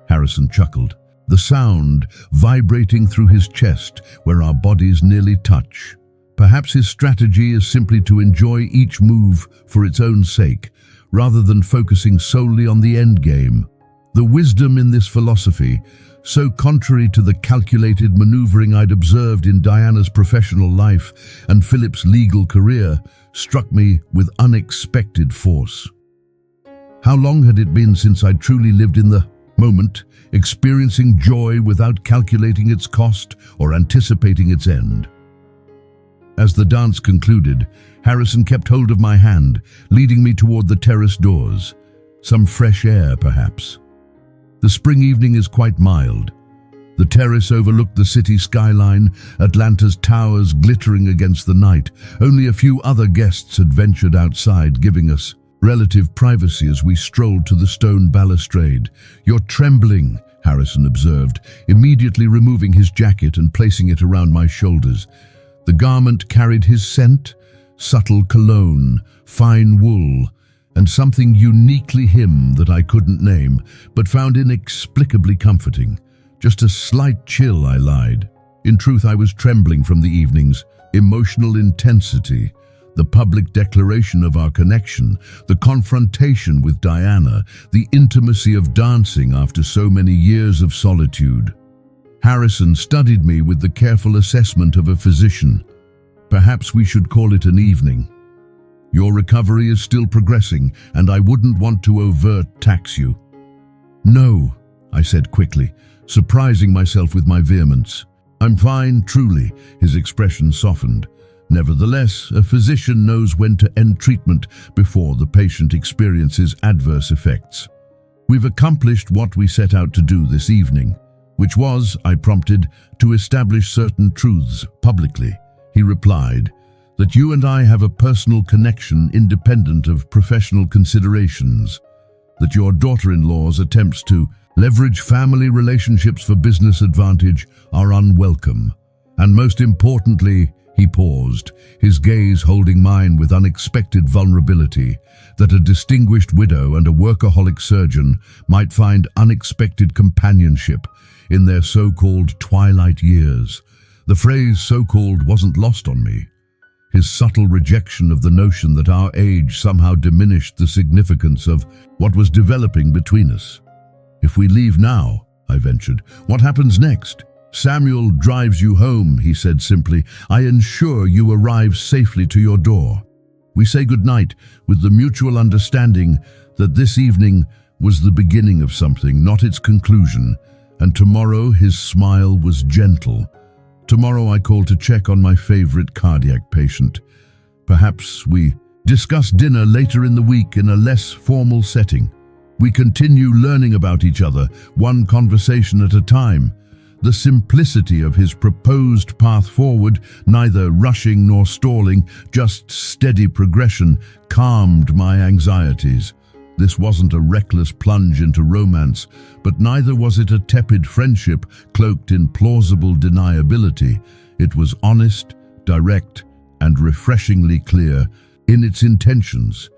Harrison chuckled, the sound vibrating through his chest where our bodies nearly touch. Perhaps his strategy is simply to enjoy each move for its own sake, rather than focusing solely on the end game. The wisdom in this philosophy, so contrary to the calculated maneuvering I'd observed in Diana's professional life and Philip's legal career, struck me with unexpected force. How long had it been since I'd truly lived in the moment, experiencing joy without calculating its cost or anticipating its end? As the dance concluded, Harrison kept hold of my hand, leading me toward the terrace doors. Some fresh air, perhaps. The spring evening is quite mild. The terrace overlooked the city skyline, Atlanta's towers glittering against the night. Only a few other guests had ventured outside, giving us relative privacy as we strolled to the stone balustrade. "You're trembling," Harrison observed, immediately removing his jacket and placing it around my shoulders. The garment carried his scent, subtle cologne, fine wool, and something uniquely him that I couldn't name, but found inexplicably comforting. "Just a slight chill," I lied. In truth, I was trembling from the evening's emotional intensity, the public declaration of our connection, the confrontation with Diana, the intimacy of dancing after so many years of solitude. Harrison studied me with the careful assessment of a physician. "Perhaps we should call it an evening. Your recovery is still progressing, and I wouldn't want to overt tax you." "No," I said quickly, surprising myself with my vehemence. "I'm fine, truly," his expression softened. "Nevertheless, a physician knows when to end treatment before the patient experiences adverse effects. We've accomplished what we set out to do this evening, which was," I prompted, "to establish certain truths publicly." He replied, "That you and I have a personal connection independent of professional considerations, that your daughter-in-law's attempts to leverage family relationships for business advantage are unwelcome, and most importantly," he paused, his gaze holding mine with unexpected vulnerability, "that a distinguished widow and a workaholic surgeon might find unexpected companionship in their so-called twilight years." The phrase "so-called" wasn't lost on me. His subtle rejection of the notion that our age somehow diminished the significance of what was developing between us. "If we leave now," I ventured, "what happens next?" "Samuel drives you home," he said simply. "I ensure you arrive safely to your door. We say goodnight with the mutual understanding that this evening was the beginning of something, not its conclusion, and tomorrow his smile was gentle. Tomorrow I called to check on my favorite cardiac patient. Perhaps we discuss dinner later in the week in a less formal setting. We continue learning about each other, one conversation at a time. The simplicity of his proposed path forward, neither rushing nor stalling, just steady progression, calmed my anxieties. This wasn't a reckless plunge into romance, but neither was it a tepid friendship cloaked in plausible deniability. It was honest, direct, and refreshingly clear in its intentions.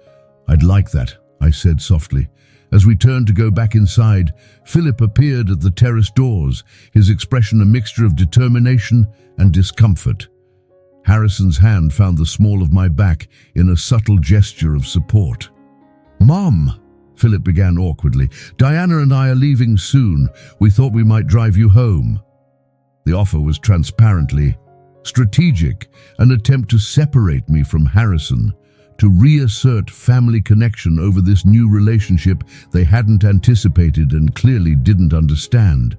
"I'd like that," I said softly. As we turned to go back inside, Philip appeared at the terrace doors, his expression a mixture of determination and discomfort. Harrison's hand found the small of my back in a subtle gesture of support. "Mom," Philip began awkwardly, "Diana and I are leaving soon. We thought we might drive you home." The offer was transparently strategic, an attempt to separate me from Harrison, to reassert family connection over this new relationship they hadn't anticipated and clearly didn't understand.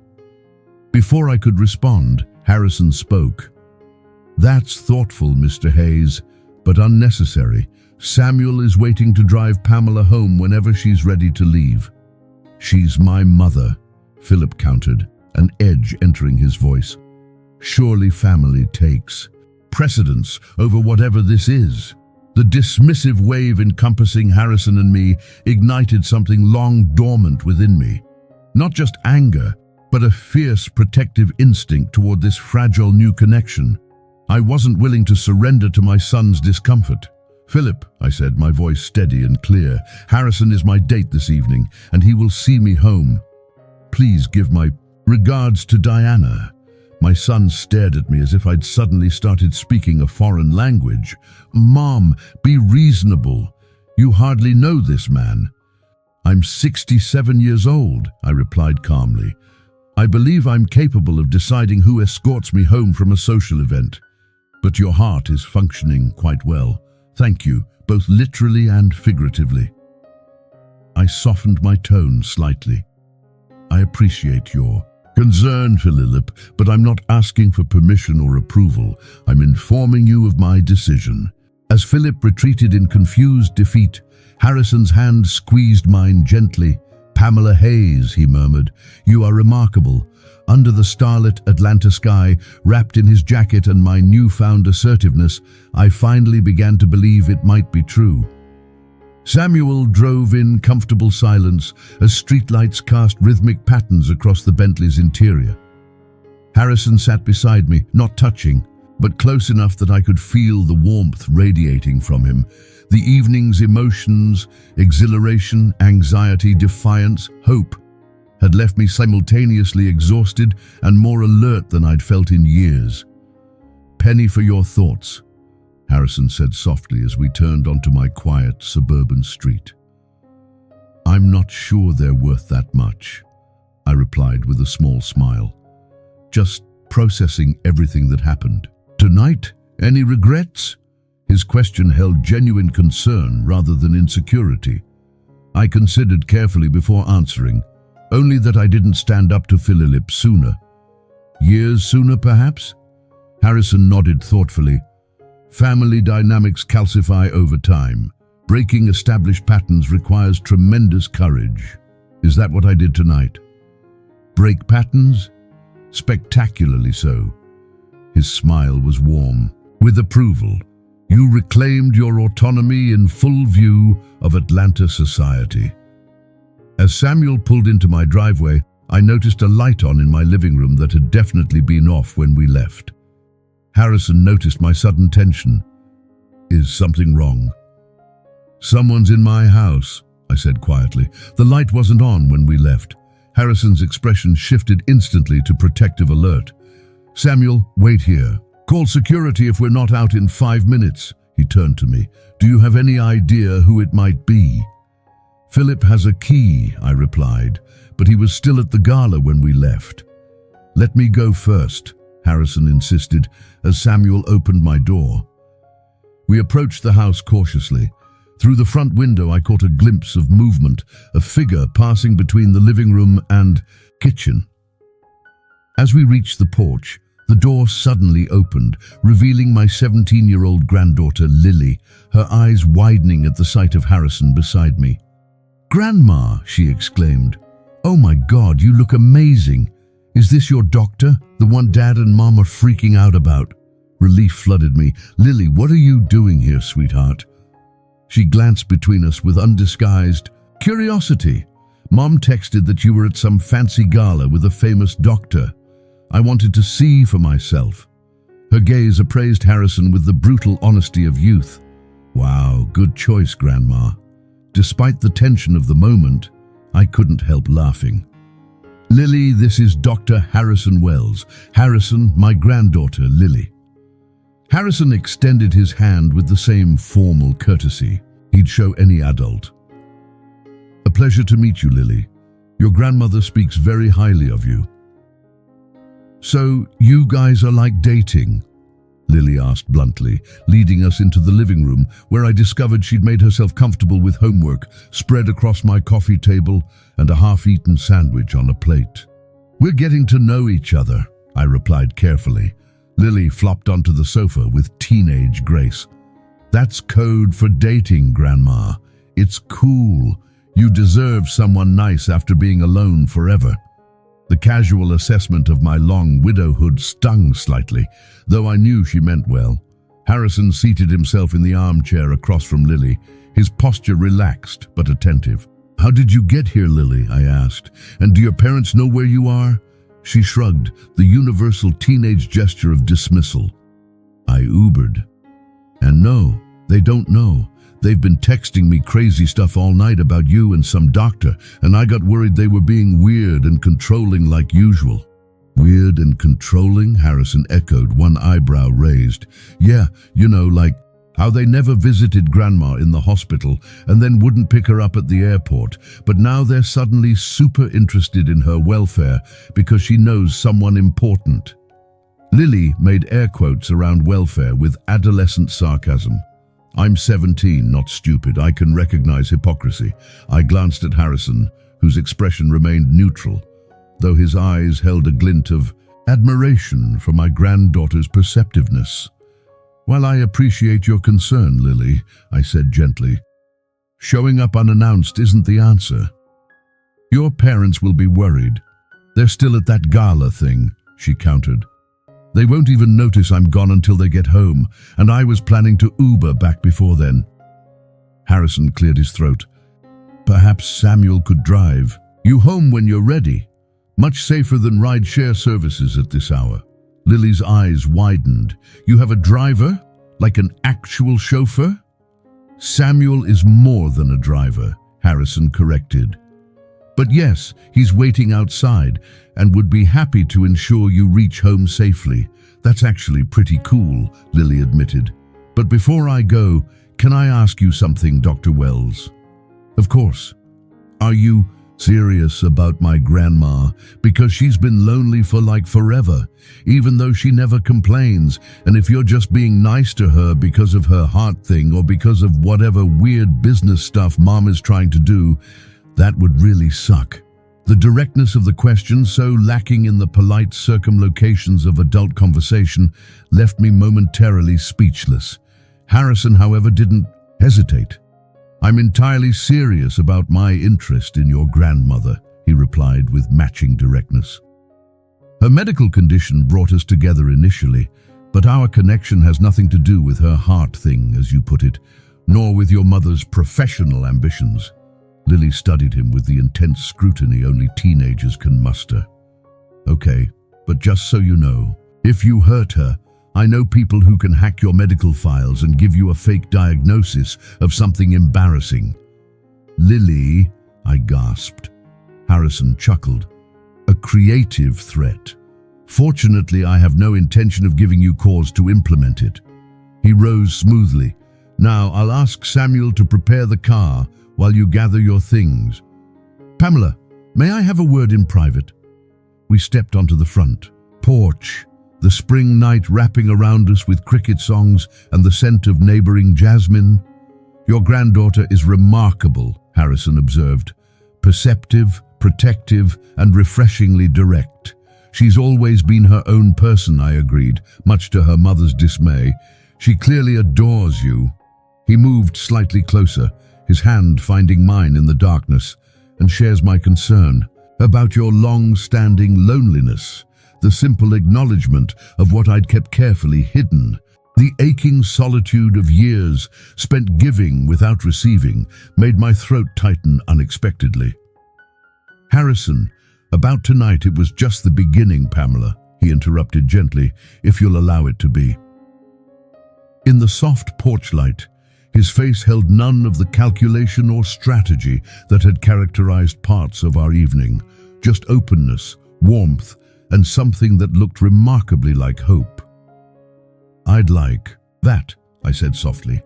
Before I could respond, Harrison spoke. "That's thoughtful, Mr. Hayes, but unnecessary. Samuel is waiting to drive Pamela home whenever she's ready to leave." "She's my mother," Philip countered, an edge entering his voice. "Surely family takes precedence over whatever this is." The dismissive wave encompassing Harrison and me ignited something long dormant within me. Not just anger, but a fierce protective instinct toward this fragile new connection. I wasn't willing to surrender to my son's discomfort. "Philip," I said, my voice steady and clear, "Harrison is my date this evening, and he will see me home. Please give my regards to Diana." My son stared at me as if I'd suddenly started speaking a foreign language. "Mom, be reasonable. You hardly know this man." "I'm 67 years old," I replied calmly. "I believe I'm capable of deciding who escorts me home from a social event. But your heart is functioning quite well. Thank you, both literally and figuratively." I softened my tone slightly. "I appreciate your concern, Philip, but I'm not asking for permission or approval. I'm informing you of my decision." As Philip retreated in confused defeat, Harrison's hand squeezed mine gently. "Pamela Hayes," he murmured, "you are remarkable." Under the starlit Atlanta sky, wrapped in his jacket and my newfound assertiveness, I finally began to believe it might be true. Samuel drove in comfortable silence as streetlights cast rhythmic patterns across the Bentley's interior. Harrison sat beside me, not touching, but close enough that I could feel the warmth radiating from him. The evening's emotions, exhilaration, anxiety, defiance, hope, had left me simultaneously exhausted and more alert than I'd felt in years. "Penny for your thoughts," Harrison said softly as we turned onto my quiet suburban street. "I'm not sure they're worth that much," I replied with a small smile. "Just processing everything that happened." "Tonight, any regrets?" His question held genuine concern rather than insecurity. I considered carefully before answering, only that I didn't stand up to Philip sooner. "Years sooner, perhaps?" Harrison nodded thoughtfully. "Family dynamics calcify over time. Breaking established patterns requires tremendous courage. Is that what I did tonight?" "Break patterns?" "Spectacularly so." His smile was warm. "With approval. You reclaimed your autonomy in full view of Atlanta society." As Samuel pulled into my driveway, I noticed a light on in my living room that had definitely been off when we left. Harrison noticed my sudden tension. "Is something wrong?" "Someone's in my house," I said quietly. "The light wasn't on when we left." Harrison's expression shifted instantly to protective alert. "Samuel, wait here. Call security if we're not out in 5 minutes." He turned to me. "Do you have any idea who it might be?" "Philip has a key," I replied, "but he was still at the gala when we left." "Let me go first," Harrison insisted as Samuel opened my door. We approached the house cautiously. Through the front window, I caught a glimpse of movement, a figure passing between the living room and kitchen. As we reached the porch, the door suddenly opened, revealing my 17-year-old granddaughter, Lily, her eyes widening at the sight of Harrison beside me. "Grandma," she exclaimed. "Oh my God, you look amazing. Is this your doctor, the one Dad and Mom are freaking out about?" Relief flooded me. "Lily, what are you doing here, sweetheart?" She glanced between us with undisguised curiosity. "Mom texted that you were at some fancy gala with a famous doctor. I wanted to see for myself." Her gaze appraised Harrison with the brutal honesty of youth. "Wow, good choice, Grandma." Despite the tension of the moment, I couldn't help laughing. "Lily, this is Dr. Harrison Wells. Harrison, my granddaughter, Lily." Harrison extended his hand with the same formal courtesy he'd show any adult. "A pleasure to meet you, Lily. Your grandmother speaks very highly of you." "So, you guys are like dating?" Lily asked bluntly, leading us into the living room, where I discovered she'd made herself comfortable with homework spread across my coffee table and a half-eaten sandwich on a plate. "We're getting to know each other," I replied carefully. Lily flopped onto the sofa with teenage grace. "That's code for dating, Grandma. It's cool. You deserve someone nice after being alone forever." The casual assessment of my long widowhood stung slightly, though I knew she meant well. Harrison seated himself in the armchair across from Lily, his posture relaxed but attentive. "How did you get here, Lily?" I asked. "And do your parents know where you are?" She shrugged, the universal teenage gesture of dismissal. I Ubered. "And no, they don't know. They've been texting me crazy stuff all night about you and some doctor, and I got worried they were being weird and controlling like usual." "Weird and controlling?" Harrison echoed, one eyebrow raised. "Yeah, you know, like how they never visited Grandma in the hospital and then wouldn't pick her up at the airport, but now they're suddenly super interested in her welfare because she knows someone important." Lily made air quotes around welfare with adolescent sarcasm. "I'm 17, not stupid. I can recognize hypocrisy." I glanced at Harrison, whose expression remained neutral, though his eyes held a glint of admiration for my granddaughter's perceptiveness. "While I appreciate your concern, Lily," I said gently, "showing up unannounced isn't the answer. Your parents will be worried. They're still at that gala thing," she countered. "They won't even notice I'm gone until they get home, and I was planning to Uber back before then." Harrison cleared his throat. "Perhaps Samuel could drive you home when you're ready. Much safer than ride-share services at this hour." Lily's eyes widened. "You have a driver? Like an actual chauffeur?" "Samuel is more than a driver," Harrison corrected. "But yes, he's waiting outside and would be happy to ensure you reach home safely." "That's actually pretty cool," Lily admitted. "But before I go, can I ask you something, Dr. Wells?" "Of course." "Are you serious about my grandma? Because she's been lonely for like forever, even though she never complains. And if you're just being nice to her because of her heart thing or because of whatever weird business stuff Mom is trying to do, that would really suck." The directness of the question, so lacking in the polite circumlocutions of adult conversation, left me momentarily speechless. Harrison, however, didn't hesitate. "I'm entirely serious about my interest in your grandmother," he replied with matching directness. "Her medical condition brought us together initially, but our connection has nothing to do with her heart thing, as you put it, nor with your mother's professional ambitions." Lily studied him with the intense scrutiny only teenagers can muster. "Okay, but just so you know, if you hurt her, I know people who can hack your medical files and give you a fake diagnosis of something embarrassing." "Lily," I gasped. Harrison chuckled. "A creative threat. Fortunately, I have no intention of giving you cause to implement it." He rose smoothly. "Now, I'll ask Samuel to prepare the car while you gather your things. Pamela, may I have a word in private?" We stepped onto the front porch, the spring night wrapping around us with cricket songs and the scent of neighboring jasmine. "Your granddaughter is remarkable," Harrison observed. "Perceptive, protective, and refreshingly direct. She's always been her own person," I agreed, much to her mother's dismay. "She clearly adores you." He moved slightly closer, his hand finding mine in the darkness, and shares my concern about your long-standing loneliness, the simple acknowledgement of what I'd kept carefully hidden. The aching solitude of years spent giving without receiving made my throat tighten unexpectedly. "Harrison, about tonight it was just the beginning, Pamela," he interrupted gently, "if you'll allow it to be." In the soft porch light, his face held none of the calculation or strategy that had characterized parts of our evening, just openness, warmth, and something that looked remarkably like hope. "I'd like that," I said softly,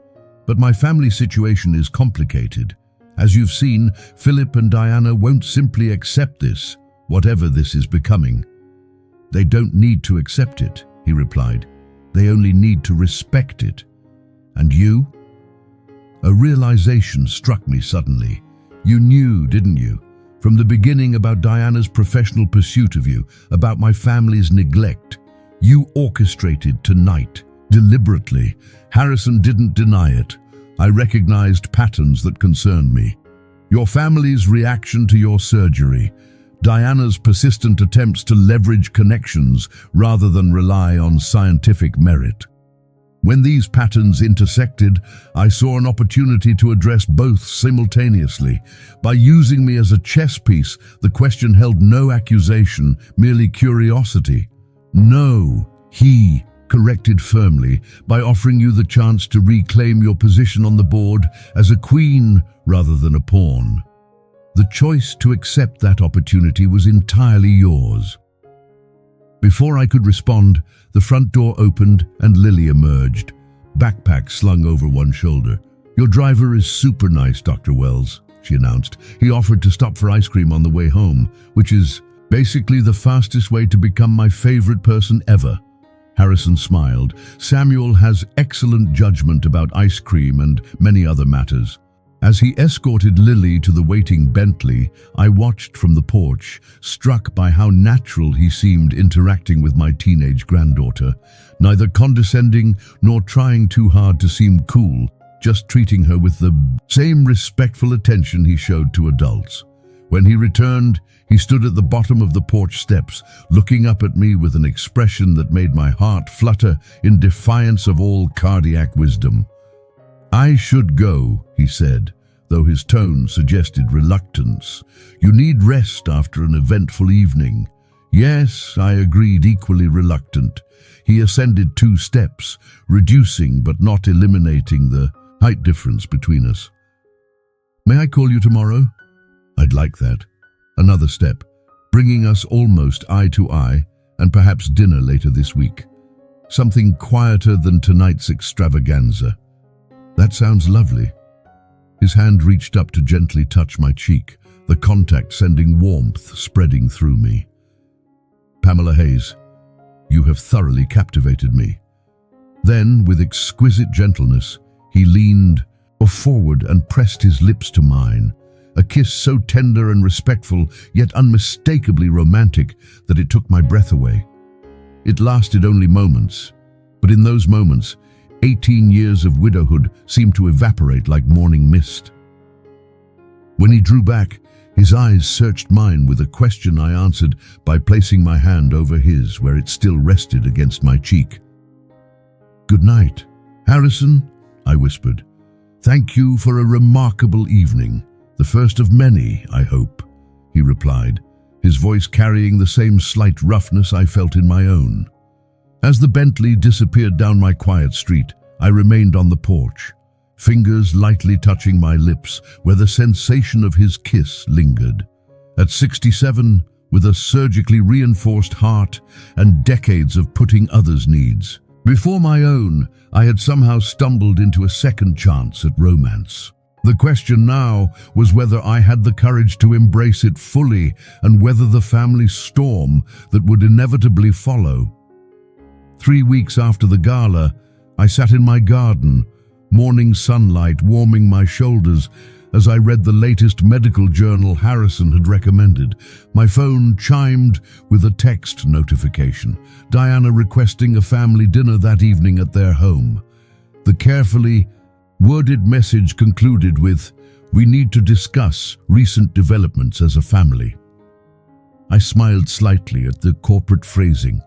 "but my family situation is complicated. As you've seen, Philip and Diana won't simply accept this, whatever this is becoming." "They don't need to accept it," he replied. "They only need to respect it. And you?" A realization struck me suddenly. "You knew, didn't you, from the beginning about Diana's professional pursuit of you, about my family's neglect. You orchestrated tonight, deliberately." Harrison didn't deny it. I recognized patterns that concerned me. Your family's reaction to your surgery, Diana's persistent attempts to leverage connections rather than rely on scientific merit. When these patterns intersected, I saw an opportunity to address both simultaneously. By using me as a chess piece, the question held no accusation, merely curiosity. "No," he corrected firmly, "by offering you the chance to reclaim your position on the board as a queen rather than a pawn. The choice to accept that opportunity was entirely yours." Before I could respond, the front door opened and Lily emerged, backpack slung over one shoulder. "Your driver is super nice, Dr. Wells," she announced. "He offered to stop for ice cream on the way home, which is basically the fastest way to become my favorite person ever." Harrison smiled. "Samuel has excellent judgment about ice cream and many other matters." As he escorted Lily to the waiting Bentley, I watched from the porch, struck by how natural he seemed interacting with my teenage granddaughter, neither condescending nor trying too hard to seem cool, just treating her with the same respectful attention he showed to adults. When he returned, he stood at the bottom of the porch steps, looking up at me with an expression that made my heart flutter in defiance of all cardiac wisdom. "I should go," he said, though his tone suggested reluctance. "You need rest after an eventful evening." "Yes," I agreed, equally reluctant. He ascended 2 steps, reducing but not eliminating the height difference between us. "May I call you tomorrow?" "I'd like that." Another step, bringing us almost eye to eye, and perhaps dinner later this week. Something quieter than tonight's extravaganza. "That sounds lovely." His hand reached up to gently touch my cheek, the contact sending warmth spreading through me. "Pamela Hayes, you have thoroughly captivated me." Then, with exquisite gentleness, he leaned forward and pressed his lips to mine, a kiss so tender and respectful, yet unmistakably romantic, that it took my breath away. It lasted only moments, but in those moments, 18 years of widowhood seemed to evaporate like morning mist. When he drew back, his eyes searched mine with a question I answered by placing my hand over his where it still rested against my cheek. "Good night, Harrison," I whispered. "Thank you for a remarkable evening. The first of many, I hope," he replied, his voice carrying the same slight roughness I felt in my own. As the Bentley disappeared down my quiet street, I remained on the porch, fingers lightly touching my lips where the sensation of his kiss lingered. At 67, with a surgically reinforced heart and decades of putting others' needs before my own, I had somehow stumbled into a second chance at romance. The question now was whether I had the courage to embrace it fully and whether the family storm that would inevitably follow. 3 weeks after the gala, I sat in my garden, morning sunlight warming my shoulders as I read the latest medical journal Harrison had recommended. My phone chimed with a text notification. Diana requesting a family dinner that evening at their home. The carefully worded message concluded with, "We need to discuss recent developments as a family." I smiled slightly at the corporate phrasing.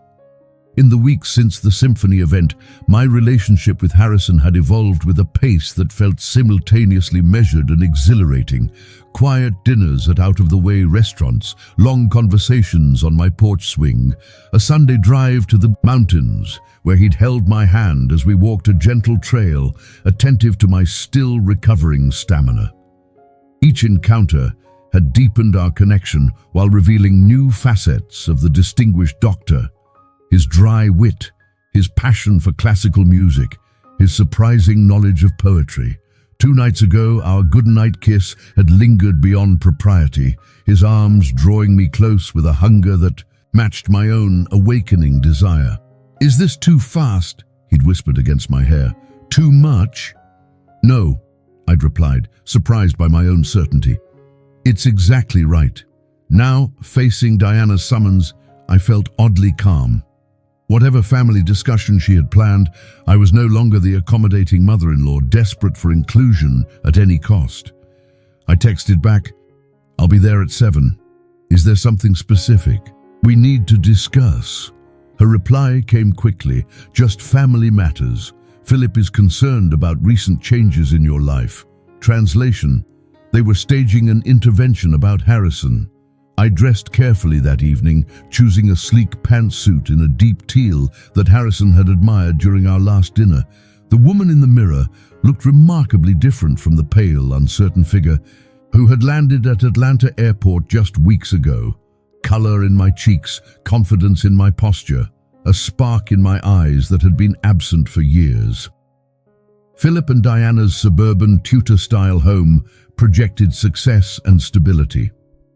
In the weeks since the symphony event, my relationship with Harrison had evolved with a pace that felt simultaneously measured and exhilarating. Quiet dinners at out-of-the-way restaurants, long conversations on my porch swing, a Sunday drive to the mountains where he'd held my hand as we walked a gentle trail, attentive to my still recovering stamina. Each encounter had deepened our connection while revealing new facets of the distinguished doctor. His dry wit, his passion for classical music, his surprising knowledge of poetry. 2 nights ago, our goodnight kiss had lingered beyond propriety, his arms drawing me close with a hunger that matched my own awakening desire. "Is this too fast?" he'd whispered against my hair. "Too much?" "No," I'd replied, surprised by my own certainty. "It's exactly right." Now, facing Diana's summons, I felt oddly calm. Whatever family discussion she had planned, I was no longer the accommodating mother-in-law, desperate for inclusion at any cost. I texted back, "I'll be there at 7. Is there something specific we need to discuss?" Her reply came quickly, "Just family matters. Philip is concerned about recent changes in your life." Translation: they were staging an intervention about Harrison. I dressed carefully that evening, choosing a sleek pantsuit in a deep teal that Harrison had admired during our last dinner. The woman in the mirror looked remarkably different from the pale, uncertain figure who had landed at Atlanta airport just weeks ago. Color in my cheeks, confidence in my posture, a spark in my eyes that had been absent for years. Philip and Diana's suburban Tudor-style home projected success and stability.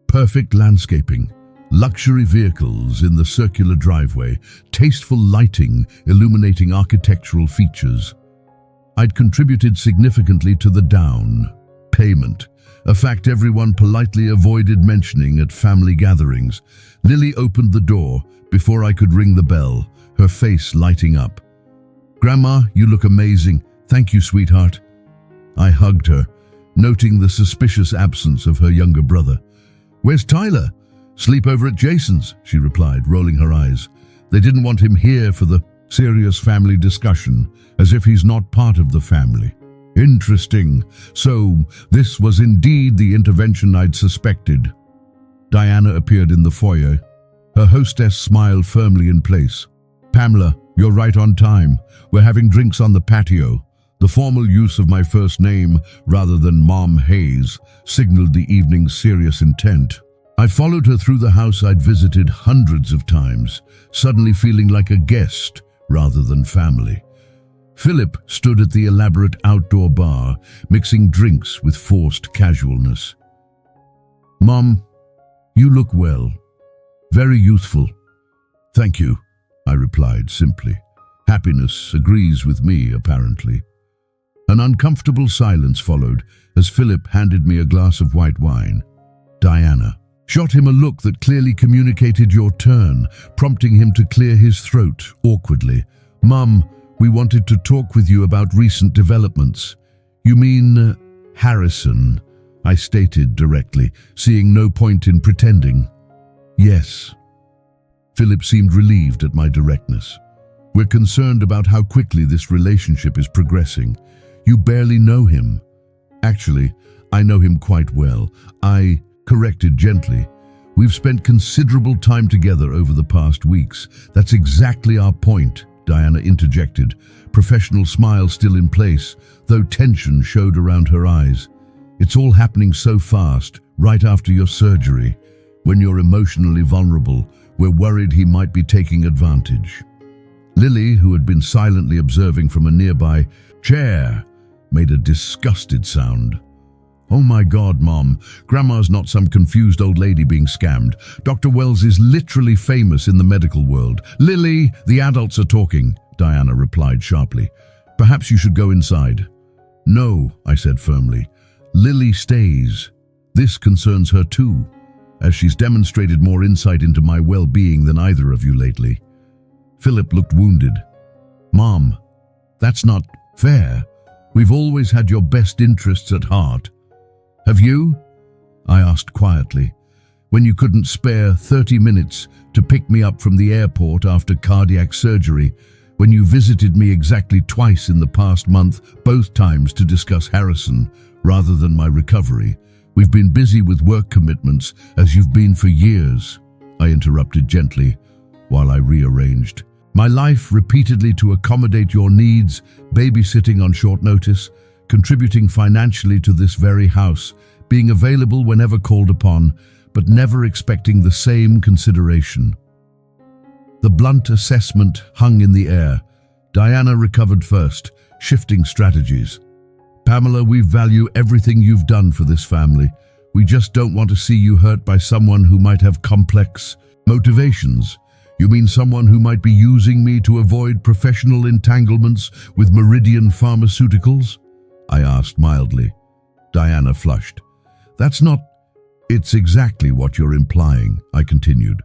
Perfect landscaping, luxury vehicles in the circular driveway, tasteful lighting illuminating architectural features. I'd contributed significantly to the down payment, a fact everyone politely avoided mentioning at family gatherings. Lily opened the door before I could ring the bell, her face lighting up. "Grandma, you look amazing. Thank you, sweetheart." I hugged her, noting the suspicious absence of her younger brother. "Where's Tyler?" "Sleep over at Jason's," she replied, rolling her eyes. "They didn't want him here for the serious family discussion, as if he's not part of the family." Interesting. So, this was indeed the intervention I'd suspected. Diana appeared in the foyer, her hostess smile firmly in place. "Pamela, you're right on time. We're having drinks on the patio." The formal use of my first name, rather than Mom Hayes, signaled the evening's serious intent. I followed her through the house I'd visited hundreds of times, suddenly feeling like a guest rather than family. Philip stood at the elaborate outdoor bar, mixing drinks with forced casualness. "Mom, you look well. Very youthful." "Thank you," I replied simply. Happiness agrees with me, apparently. An uncomfortable silence followed as Philip handed me a glass of white wine. Diana shot him a look that clearly communicated your turn, prompting him to clear his throat awkwardly. "Mum, we wanted to talk with you about recent developments." "You mean Harrison?" I stated directly, seeing no point in pretending. "Yes." Philip seemed relieved at my directness. "We're concerned about how quickly this relationship is progressing. You barely know him." "Actually, I know him quite well," I corrected gently. "We've spent considerable time together over the past weeks." "That's exactly our point," Diana interjected, professional smile still in place, though tension showed around her eyes. "It's all happening so fast, right after your surgery. When you're emotionally vulnerable, we're worried he might be taking advantage." Lily, who had been silently observing from a nearby chair, made a disgusted sound. "Oh my God, Mom, Grandma's not some confused old lady being scammed. Dr. Wells is literally famous in the medical world." "Lily, the adults are talking," Diana replied sharply. "Perhaps you should go inside." No, I said firmly. Lily stays. This concerns her too, as she's demonstrated more insight into my well-being than either of you lately. Philip looked wounded. Mom, that's not fair. We've always had your best interests at heart. Have you? I asked quietly, when you couldn't spare 30 minutes to pick me up from the airport after cardiac surgery, when you visited me exactly twice in the past month, both times to discuss Harrison rather than my recovery. We've been busy with work commitments, as you've been for years, I interrupted gently while I rearranged my life repeatedly to accommodate your needs, babysitting on short notice, contributing financially to this very house, being available whenever called upon, but never expecting the same consideration. The blunt assessment hung in the air. Diana recovered first, shifting strategies. Pamela, we value everything you've done for this family. We just don't want to see you hurt by someone who might have complex motivations. You mean someone who might be using me to avoid professional entanglements with Meridian Pharmaceuticals? I asked mildly. Diana flushed. It's exactly what you're implying, I continued.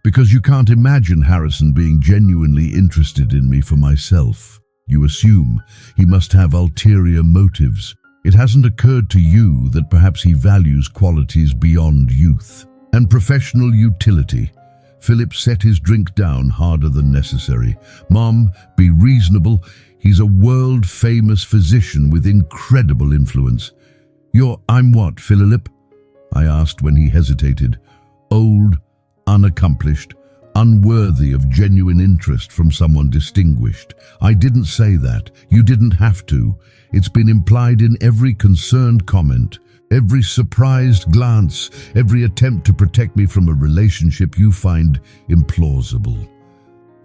Because you can't imagine Harrison being genuinely interested in me for myself. You assume he must have ulterior motives. It hasn't occurred to you that perhaps he values qualities beyond youth and professional utility. Philip set his drink down harder than necessary. Mom, be reasonable. He's a world-famous physician with incredible influence. I'm what, Philip? I asked when he hesitated. Old, unaccomplished, unworthy of genuine interest from someone distinguished. I didn't say that. You didn't have to. It's been implied in every concerned comment, every surprised glance, every attempt to protect me from a relationship you find implausible.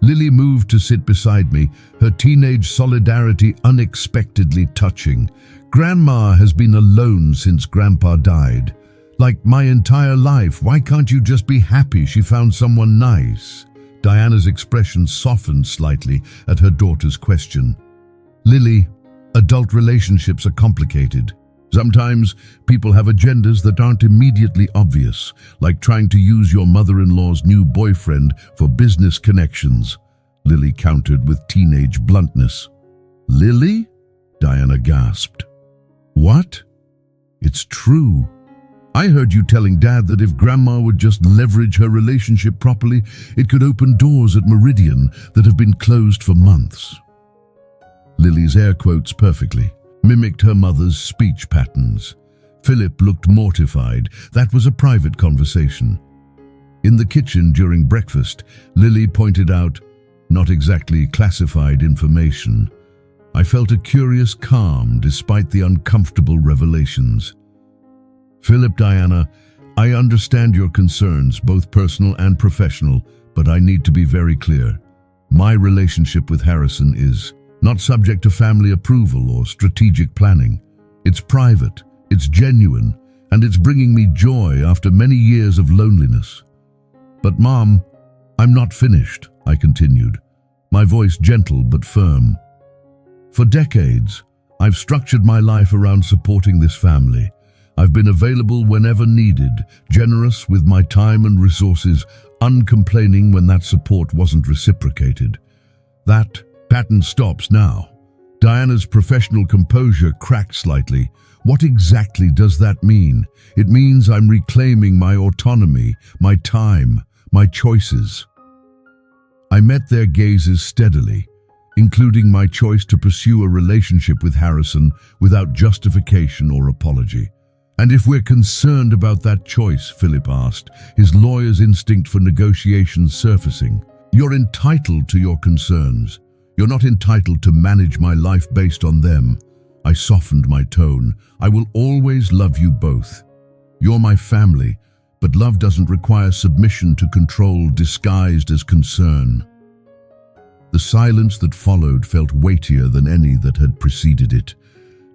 Lily moved to sit beside me, her teenage solidarity unexpectedly touching. Grandma has been alone since Grandpa died. Like my entire life, why can't you just be happy she found someone nice? Diana's expression softened slightly at her daughter's question. Lily, adult relationships are complicated. Sometimes people have agendas that aren't immediately obvious, like trying to use your mother-in-law's new boyfriend for business connections, Lily countered with teenage bluntness. Lily? Diana gasped. What? It's true. I heard you telling Dad that if Grandma would just leverage her relationship properly, it could open doors at Meridian that have been closed for months. Lily's air quotes perfectly mimicked her mother's speech patterns. Philip looked mortified. That was a private conversation. In the kitchen during breakfast, Lily pointed out, not exactly classified information. I felt a curious calm despite the uncomfortable revelations. Philip, Diana, I understand your concerns, both personal and professional, but I need to be very clear. My relationship with Harrison is not subject to family approval or strategic planning. It's private, it's genuine, and it's bringing me joy after many years of loneliness. But Mom, I'm not finished, I continued, my voice gentle but firm. For decades, I've structured my life around supporting this family. I've been available whenever needed, generous with my time and resources, uncomplaining when that support wasn't reciprocated. That pattern stops now. Diana's professional composure cracked slightly. What exactly does that mean? It means I'm reclaiming my autonomy, my time, my choices. I met their gazes steadily, including my choice to pursue a relationship with Harrison without justification or apology. And if we're concerned about that choice, Philip asked, his lawyer's instinct for negotiation surfacing, you're entitled to your concerns. You're not entitled to manage my life based on them. I softened my tone. I will always love you both. You're my family, but love doesn't require submission to control disguised as concern. The silence that followed felt weightier than any that had preceded it.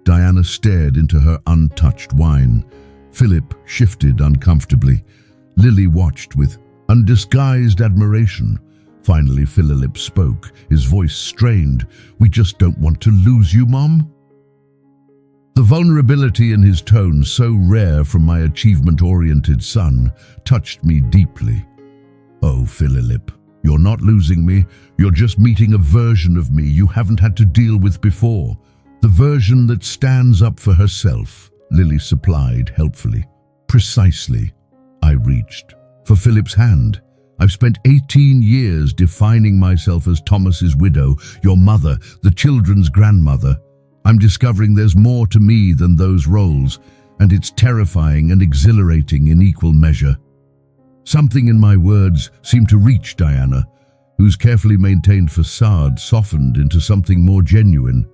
Diana stared into her untouched wine. Philip shifted uncomfortably. Lily watched with undisguised admiration. Finally, Philip spoke, his voice strained. We just don't want to lose you, Mom. The vulnerability in his tone, so rare from my achievement-oriented son, touched me deeply. "Oh, Philip, you're not losing me. You're just meeting a version of me you haven't had to deal with before. The version that stands up for herself," Lily supplied helpfully. "Precisely." I reached for Philip's hand. "I've spent 18 years defining myself as Thomas's widow, your mother, the children's grandmother. I'm discovering there's more to me than those roles, and it's terrifying and exhilarating in equal measure." Something in my words seemed to reach Diana, whose carefully maintained facade softened into something more genuine.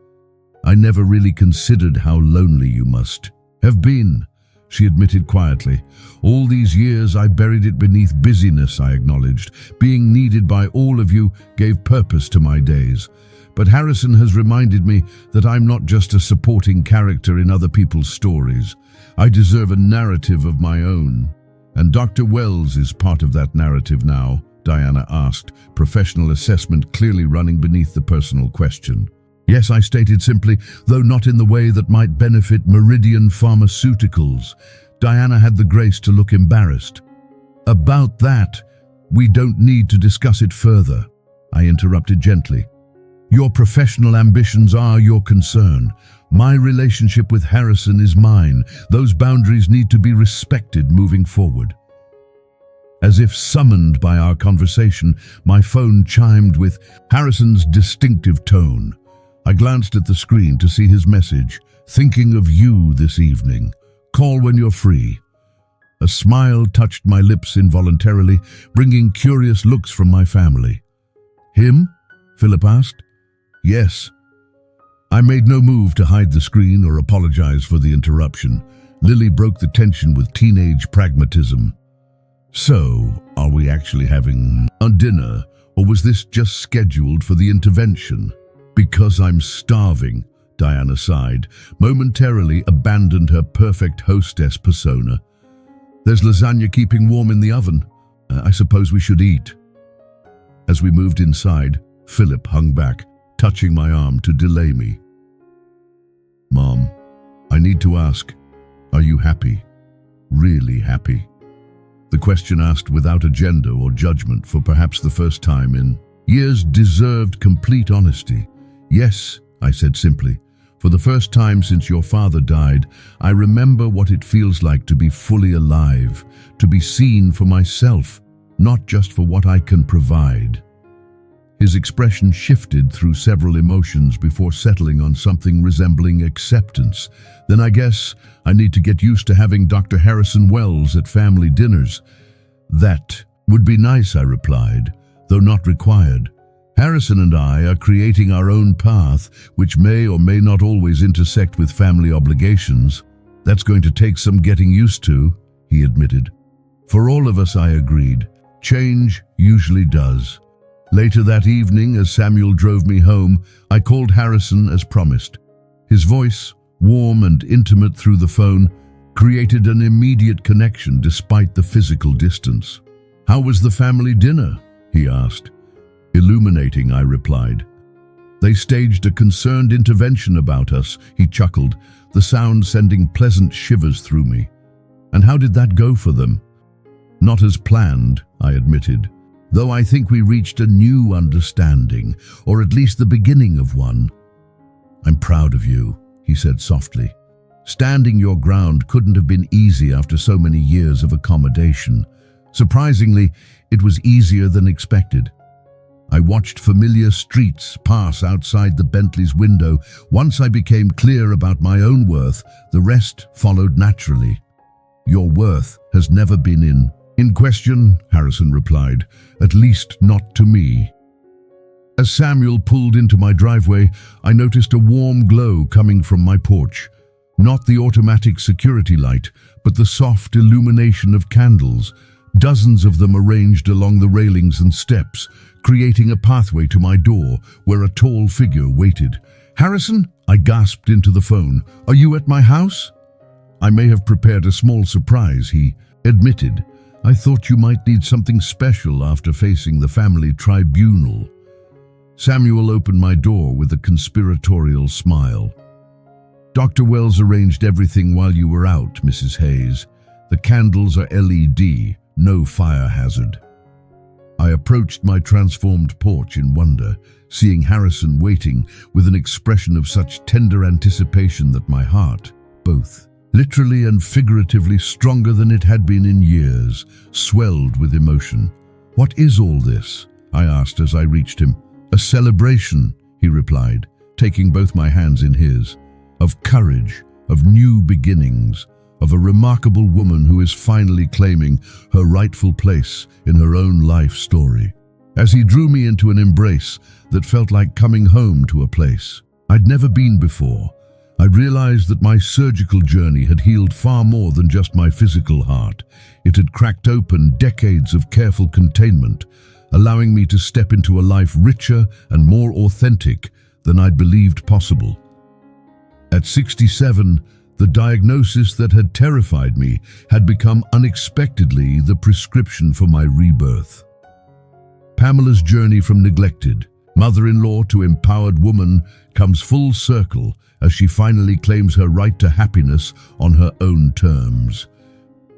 "I never really considered how lonely you must have been," she admitted quietly. "All these years I buried it beneath busyness," I acknowledged. "Being needed by all of you gave purpose to my days. But Harrison has reminded me that I'm not just a supporting character in other people's stories. I deserve a narrative of my own." "And Dr. Wells is part of that narrative now?" Diana asked, professional assessment clearly running beneath the personal question. "Yes," I stated simply, "though not in the way that might benefit Meridian Pharmaceuticals." Diana had the grace to look embarrassed. "About that, we don't need to discuss it further," I interrupted gently. "Your professional ambitions are your concern. My relationship with Harrison is mine. Those boundaries need to be respected moving forward." As if summoned by our conversation, my phone chimed with Harrison's distinctive tone. I glanced at the screen to see his message. "Thinking of you this evening. Call when you're free." A smile touched my lips involuntarily, bringing curious looks from my family. "Him?" Philip asked. "Yes." I made no move to hide the screen or apologize for the interruption. Lily broke the tension with teenage pragmatism. "So, are we actually having a dinner, or was this just scheduled for the intervention?" "Because I'm starving," Diana sighed, momentarily abandoned her perfect hostess persona. "There's lasagna keeping warm in the oven. I suppose we should eat." As we moved inside, Philip hung back, touching my arm to delay me. "Mom, I need to ask, are you happy? Really happy?" The question asked without agenda or judgment for perhaps the first time in years deserved complete honesty. "Yes," I said simply. "For the first time since your father died, I remember what it feels like to be fully alive, to be seen for myself, not just for what I can provide." His expression shifted through several emotions before settling on something resembling acceptance. "Then I guess I need to get used to having Dr. Harrison Wells at family dinners." "That would be nice," I replied, "though not required. Harrison and I are creating our own path, which may or may not always intersect with family obligations. That's going to take some getting used to," he admitted. "For all of us," I agreed. "Change usually does." Later that evening, as Samuel drove me home, I called Harrison as promised. His voice, warm and intimate through the phone, created an immediate connection despite the physical distance. "How was the family dinner?" he asked. "Illuminating," I replied. "They staged a concerned intervention about us," he chuckled, the sound sending pleasant shivers through me. "And how did that go for them?" "Not as planned," I admitted. "Though I think we reached a new understanding, or at least the beginning of one." "I'm proud of you," he said softly. "Standing your ground couldn't have been easy after so many years of accommodation. Surprisingly, it was easier than expected. I watched familiar streets pass outside the Bentley's window. Once I became clear about my own worth, the rest followed naturally." "Your worth has never been in question," Harrison replied, "at least not to me." As Samuel pulled into my driveway, I noticed a warm glow coming from my porch. Not the automatic security light, but the soft illumination of candles, dozens of them arranged along the railings and steps, creating a pathway to my door where a tall figure waited. "Harrison?" I gasped into the phone. "Are you at my house?" "I may have prepared a small surprise," he admitted. "I thought you might need something special after facing the family tribunal." Samuel opened my door with a conspiratorial smile. Dr. Wells arranged everything while you were out, Mrs. Hayes. The candles are LED, no fire hazard. I approached my transformed porch in wonder, seeing Harrison waiting with an expression of such tender anticipation that my heart, both literally and figuratively stronger than it had been in years, swelled with emotion. "What is all this?" I asked as I reached him. "A celebration," he replied, taking both my hands in his, "of courage, of new beginnings, of a remarkable woman who is finally claiming her rightful place in her own life story." As he drew me into an embrace that felt like coming home to a place I'd never been before, I realized that my surgical journey had healed far more than just my physical heart. It had cracked open decades of careful containment, allowing me to step into a life richer and more authentic than I'd believed possible. At 67, the diagnosis that had terrified me had become unexpectedly the prescription for my rebirth. Pamela's journey from neglected mother-in-law to empowered woman comes full circle as she finally claims her right to happiness on her own terms.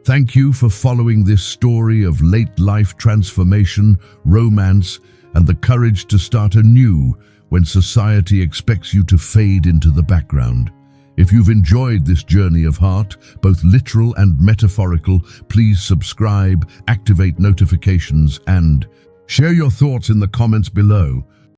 Thank you for following this story of late life transformation, romance, and the courage to start anew when society expects you to fade into the background. If you've enjoyed this journey of heart, both literal and metaphorical, please subscribe, activate notifications, and share your thoughts in the comments below.